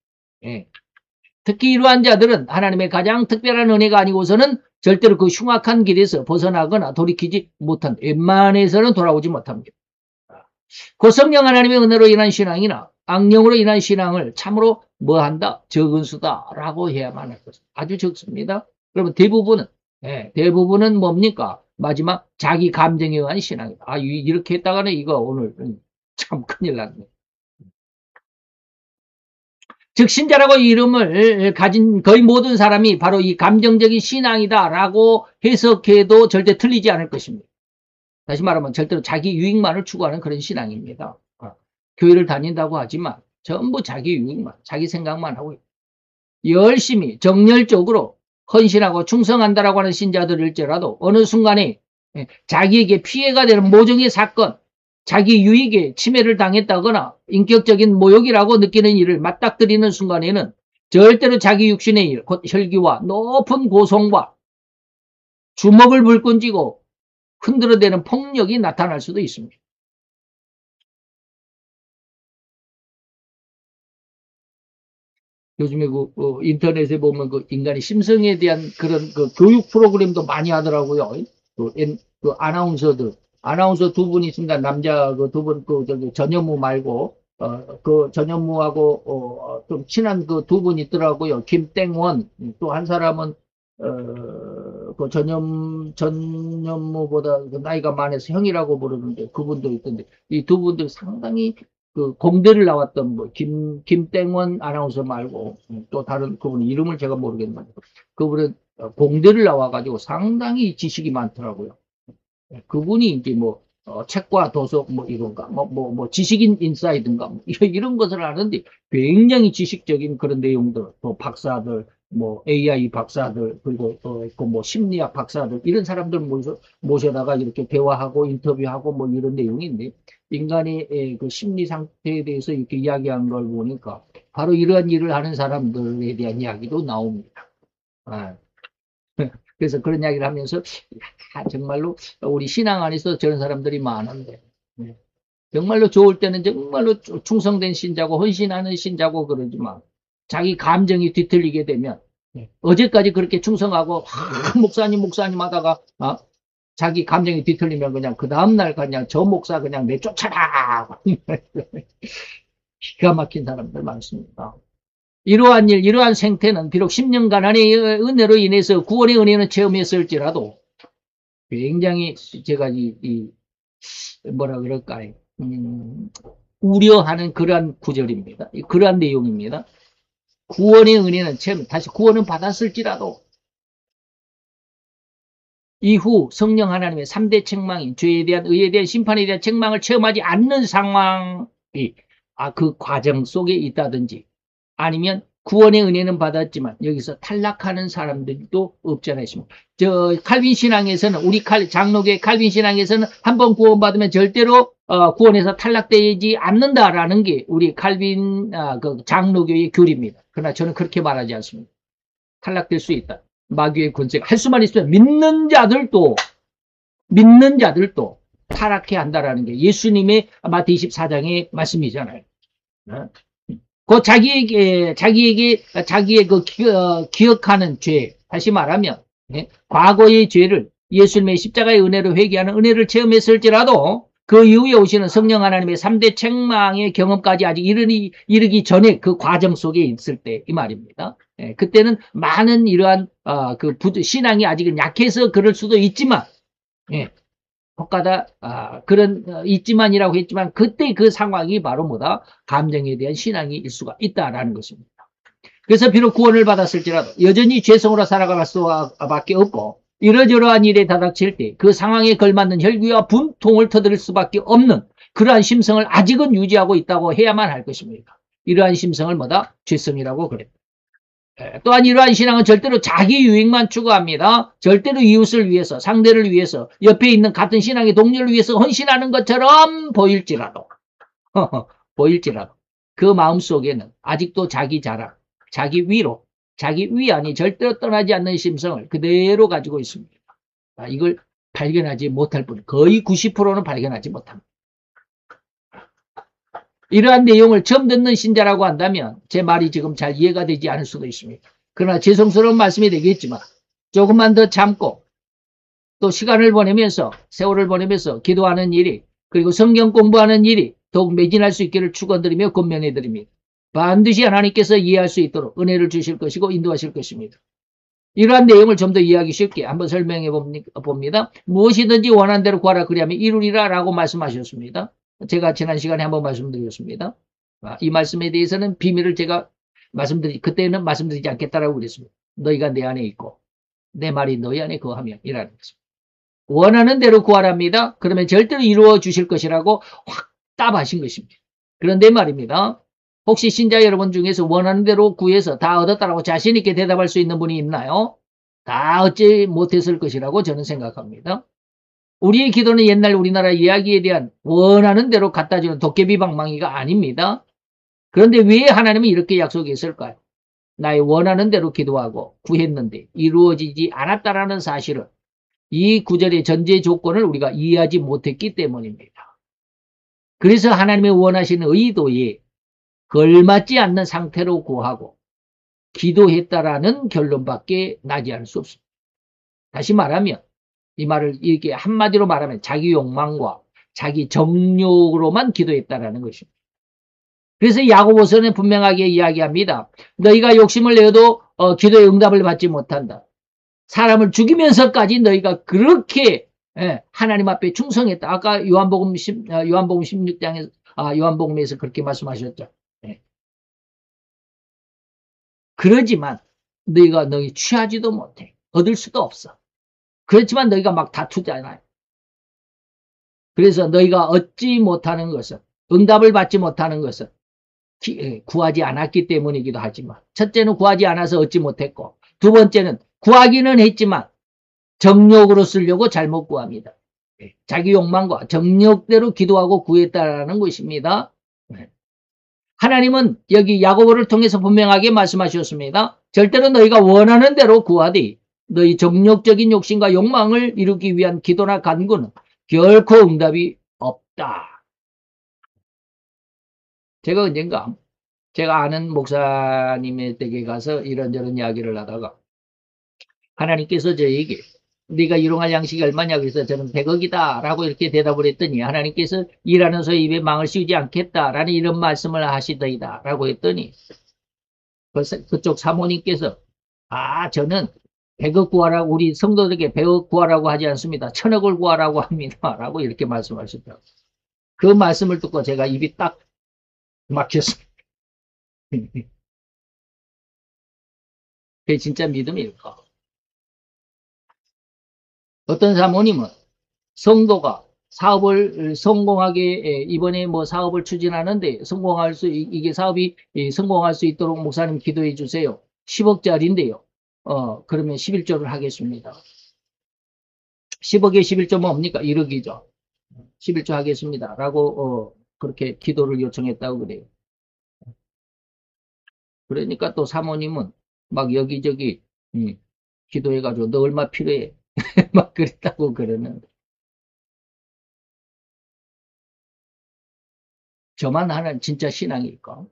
특히 이러한 자들은 하나님의 가장 특별한 은혜가 아니고서는 절대로 그 흉악한 길에서 벗어나거나 돌이키지 못한, 웬만해서는 돌아오지 못합니다. 고성령 하나님의 은혜로 인한 신앙이나 악령으로 인한 신앙을 참으로 뭐한다? 적은 수다라고 해야만 할 것입니다. 아주 적습니다. 그러면 대부분은 뭡니까? 마지막 자기 감정에 의한 신앙이다. 이렇게 했다가는 이거 오늘 참 큰일 났네. 즉 신자라고 이름을 가진 거의 모든 사람이 바로 이 감정적인 신앙이다라고 해석해도 절대 틀리지 않을 것입니다. 다시 말하면 절대로 자기 유익만을 추구하는 그런 신앙입니다. 교회를 다닌다고 하지만 전부 자기 유익만, 자기 생각만 하고 열심히 정열적으로 헌신하고 충성한다라고 하는 신자들일지라도 어느 순간에 자기에게 피해가 되는 모종의 사건, 자기 유익에 침해를 당했다거나 인격적인 모욕이라고 느끼는 일을 맞닥뜨리는 순간에는 절대로 자기 육신의 일, 곧 혈기와 높은 고성과 주먹을 불끈 쥐고 흔들어대는 폭력이 나타날 수도 있습니다. 요즘에 인터넷에 보면 인간의 심성에 대한 그런 교육 프로그램도 많이 하더라고요. 아나운서 두 분이 있습니다. 남자 두 분, 전현무 말고, 그 전현무하고, 좀 친한 그 두 분 있더라고요. 김땡원, 또 한 사람은, 그 전현무보다 그 나이가 많아서 형이라고 부르는데 그분도 있던데 이 두 분들 상당히 그 공대를 나왔던 뭐 김땡원 아나운서 말고 또 다른 그분 이름을 제가 모르겠는데 그분은 공대를 나와가지고 상당히 지식이 많더라고요. 그분이 이제 뭐 책과 도서 뭐 이런가 뭐 지식인 인사이든가 뭐 이런 것을 하는데 굉장히 지식적인 그런 내용들 또 박사들 뭐 AI 박사들 그리고 또뭐 심리학 박사들 이런 사람들 모셔다가 이렇게 대화하고 인터뷰하고 뭐 이런 내용인데 인간의 그 심리 상태에 대해서 이렇게 이야기한 걸 보니까 바로 이러한 일을 하는 사람들에 대한 이야기도 나옵니다. 아. 그래서 그런 이야기를 하면서 정말로 우리 신앙 안에서 저런 사람들이 많은데 정말로 좋을 때는 정말로 충성된 신자고 헌신하는 신자고 그러지만 자기 감정이 뒤틀리게 되면 어제까지 그렇게 충성하고 목사님 하다가 자기 감정이 뒤틀리면 그냥 그 다음날 그냥 저 목사 그냥 내쫓아라 기가 막힌 사람들 많습니다. 이러한 생태는 비록 10년간의 은혜로 인해서 구원의 은혜는 체험했을지라도 굉장히 제가 뭐라 그럴까요? 우려하는 그러한 구절입니다. 그러한 내용입니다. 구원의 은혜는 다시 구원은 받았을지라도 이후 성령 하나님의 3대 책망인 죄에 대한 의에 대한 심판에 대한 책망을 체험하지 않는 상황이 그 과정 속에 있다든지 아니면 구원의 은혜는 받았지만 여기서 탈락하는 사람들도 없지 않아 있습니다. 칼빈 신앙에서는 우리 장로교의 칼빈 신앙에서는 한번 구원받으면 절대로 구원에서 탈락되지 않는다라는 게 우리 칼빈 그 장로교의 교리입니다. 그러나 저는 그렇게 말하지 않습니다. 탈락될 수 있다. 마귀의 권세가 할 수만 있으면 믿는 자들도 타락해 한다라는 게 예수님의 마태 24장의 말씀이잖아요. 그 자기에게 그 기억하는 죄, 다시 말하면 과거의 죄를 예수님의 십자가의 은혜로 회개하는 은혜를 체험했을지라도 그 이후에 오시는 성령 하나님의 3대 책망의 경험까지 아직 이르기 전에 그 과정 속에 있을 때 이 말입니다. 그때는 많은 이러한 신앙이 아직은 약해서 그럴 수도 있지만 혹가다 그런 있지만이라고 했지만 그때 그 상황이 바로 뭐다? 감정에 대한 신앙일 수가 있다라는 것입니다. 그래서 비록 구원을 받았을지라도 여전히 죄성으로 살아갈 수밖에 없고 이러저러한 일에 다닥칠 때 그 상황에 걸맞는 혈기와 분통을 터뜨릴 수밖에 없는 그러한 심성을 아직은 유지하고 있다고 해야만 할 것입니다. 이러한 심성을 뭐다? 죄성이라고 그랬다. 또한 이러한 신앙은 절대로 자기 유익만 추구합니다. 절대로 이웃을 위해서, 상대를 위해서, 옆에 있는 같은 신앙의 동료를 위해서 헌신하는 것처럼 보일지라도 그 마음속에는 아직도 자기 자랑, 자기 위로, 자기 위안이 절대로 떠나지 않는 심성을 그대로 가지고 있습니다. 이걸 발견하지 못할 뿐, 거의 90%는 발견하지 못합니다. 이러한 내용을 처음 듣는 신자라고 한다면 제 말이 지금 잘 이해가 되지 않을 수도 있습니다. 그러나 죄송스러운 말씀이 되겠지만 조금만 더 참고 또 시간을 보내면서 세월을 보내면서 기도하는 일이 그리고 성경 공부하는 일이 더욱 매진할 수 있기를 축원드리며 권면해 드립니다. 반드시 하나님께서 이해할 수 있도록 은혜를 주실 것이고 인도하실 것입니다. 이러한 내용을 좀 더 이해하기 쉽게 한번 설명해 봅니다. 무엇이든지 원하는 대로 구하라 그리하면 이루리라 라고 말씀하셨습니다. 제가 지난 시간에 한번 말씀드렸습니다. 이 말씀에 대해서는 비밀을 제가 그때는 말씀드리지 않겠다라고 그랬습니다. 너희가 내 안에 있고 내 말이 너희 안에 거하면 이라는 것입니다. 원하는 대로 구하랍니다. 그러면 절대로 이루어 주실 것이라고 확답하신 것입니다. 그런데 말입니다. 혹시 신자 여러분 중에서 원하는 대로 구해서 다 얻었다라고 자신 있게 대답할 수 있는 분이 있나요? 다 얻지 못했을 것이라고 저는 생각합니다. 우리의 기도는 옛날 우리나라 이야기에 대한 원하는 대로 갖다 주는 도깨비 방망이가 아닙니다. 그런데 왜 하나님은 이렇게 약속했을까요? 나의 원하는 대로 기도하고 구했는데 이루어지지 않았다라는 사실을 이 구절의 전제 조건을 우리가 이해하지 못했기 때문입니다. 그래서 하나님의 원하시는 의도에 걸맞지 않는 상태로 구하고 기도했다라는 결론밖에 나지 않을 수 없습니다. 다시 말하면 이 말을 이렇게 한마디로 말하면 자기 욕망과 자기 정욕으로만 기도했다라는 것입니다. 그래서 야고보서는 분명하게 이야기합니다. 너희가 욕심을 내어도 기도의 응답을 받지 못한다. 사람을 죽이면서까지 너희가 그렇게 하나님 앞에 충성했다. 아까 요한복음 16장에서 요한복음에서 그렇게 말씀하셨죠. 그러지만 너희가 취하지도 못해. 얻을 수도 없어. 그렇지만 너희가 막 다투잖아요. 그래서 너희가 얻지 못하는 것은, 응답을 받지 못하는 것은 구하지 않았기 때문이기도 하지만, 첫째는 구하지 않아서 얻지 못했고, 두 번째는 구하기는 했지만 정욕으로 쓰려고 잘못 구합니다. 자기 욕망과 정욕대로 기도하고 구했다라는 것입니다. 하나님은 여기 야고보를 통해서 분명하게 말씀하셨습니다. 절대로 너희가 원하는 대로 구하되 너희 정욕적인 욕심과 욕망을 이루기 위한 기도나 간구는 결코 응답이 없다. 제가 언젠가 제가 아는 목사님의 댁에 가서 이런저런 이야기를 하다가 하나님께서 저에게 네가 일용할 양식이 얼마냐 그래서 저는 100억이다 라고 이렇게 대답을 했더니 하나님께서 일하는 소의 입에 망을 씌우지 않겠다라는 이런 말씀을 하시더이다 라고 했더니 그쪽 사모님께서 저는 100억 구하라고 우리 성도들에게 100억 구하라고 하지 않습니다. 1000억을 구하라고 합니다 라고 이렇게 말씀하셨다고. 그 말씀을 듣고 제가 입이 딱 막혔습니다. 그게 진짜 믿음일까? 어떤 사모님은 성도가 사업을 성공하게 이번에 뭐 사업을 추진하는데 이게 사업이 성공할 수 있도록 목사님 기도해 주세요. 10억짜리인데요. 그러면 11조를 하겠습니다. 10억에 11조 뭡니까? 1억이죠. 11조 하겠습니다. 라고 그렇게 기도를 요청했다고 그래요. 그러니까 또 사모님은 막 여기저기 기도해가지고 너 얼마 필요해? 막 그랬다고 그러는데 저만 하는 진짜 신앙일까?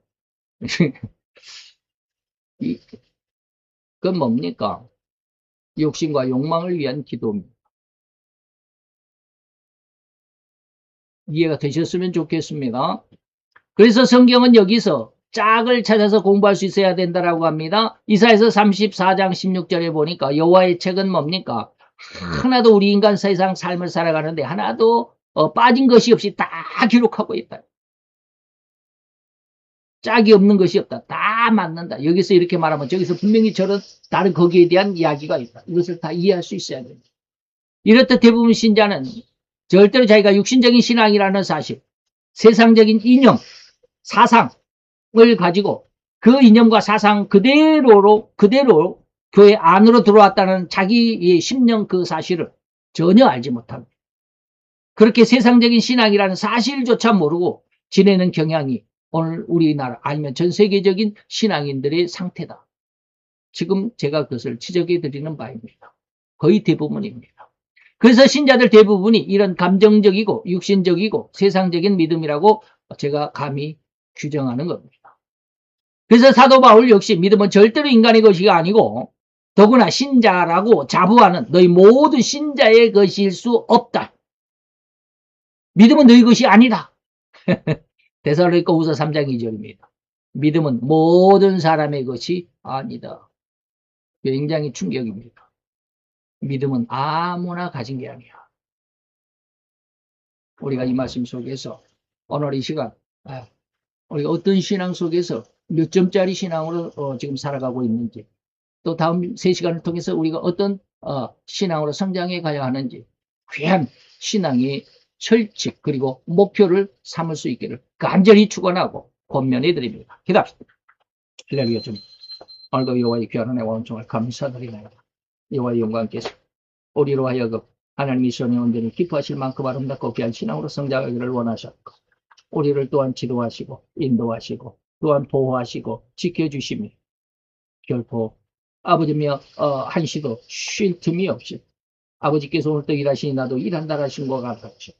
그건 뭡니까? 욕심과 욕망을 위한 기도입니다. 이해가 되셨으면 좋겠습니다. 그래서 성경은 여기서 짝을 찾아서 공부할 수 있어야 된다라고 합니다. 이사야서 34장 16절에 보니까 여호와의 책은 뭡니까? 하나도 우리 인간 세상 삶을 살아가는데 하나도 빠진 것이 없이 다 기록하고 있다. 짝이 없는 것이 없다. 다 맞는다. 여기서 이렇게 말하면 저기서 분명히 저런 다른 거기에 대한 이야기가 있다. 이것을 다 이해할 수 있어야 됩니다. 이렇듯 대부분 신자는 절대로 자기가 육신적인 신앙이라는 사실, 세상적인 이념, 사상을 가지고 그 이념과 사상 그대로 교회 안으로 들어왔다는 자기의 심령 그 사실을 전혀 알지 못합니다. 그렇게 세상적인 신앙이라는 사실조차 모르고 지내는 경향이 오늘 우리나라 아니면 전 세계적인 신앙인들의 상태다. 지금 제가 그것을 지적해 드리는 바입니다. 거의 대부분입니다. 그래서 신자들 대부분이 이런 감정적이고 육신적이고 세상적인 믿음이라고 제가 감히 규정하는 겁니다. 그래서 사도 바울 역시 믿음은 절대로 인간의 것이 아니고 더구나 신자라고 자부하는 너희 모든 신자의 것일 수 없다. 믿음은 너희 것이 아니다. 데살로니가후서 3장 2절입니다. 믿음은 모든 사람의 것이 아니다. 굉장히 충격입니다. 믿음은 아무나 가진 게 아니야. 우리가 이 말씀 속에서 오늘 이 시간 우리가 어떤 신앙 속에서 몇 점짜리 신앙으로 지금 살아가고 있는지 또 다음 3시간을 통해서 우리가 어떤 신앙으로 성장해 가야 하는지 귀한 신앙의 철칙 그리고 목표를 삼을 수 있기를 간절히 축원하고 권면해 드립니다. 기도합시다. 할렐루야. 좀 오늘도 여호와의 귀한 은혜와 원총을 감사드리나이다. 여호와의 영광께서 우리로 하여금 하나님의 선의 온전히 기뻐하실 만큼 아름답고 귀한 신앙으로 성장하기를 원하셨고 우리를 또한 지도하시고 인도하시고 또한 보호하시고 지켜주시며 결코 아버지며 한시도 쉴 틈이 없이 아버지께서 오늘 또 일하시니 나도 일한다 하신 것 같았죠.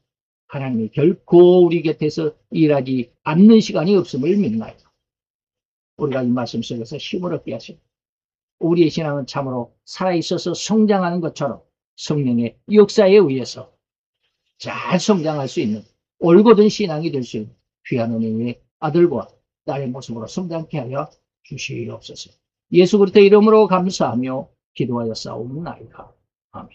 하나님이 결코 우리 곁에서 일하지 않는 시간이 없음을 믿나요. 우리가 이 말씀 속에서 힘을 얻게 하시고 우리의 신앙은 참으로 살아있어서 성장하는 것처럼 성령의 역사에 의해서 잘 성장할 수 있는 올곧은 신앙이 될 수 있는 귀한 은혜의 아들과 딸의 모습으로 성장케 하여 주시옵소서. 예수 그리스도 이름으로 감사하며 기도하여 싸우나이다. 아멘.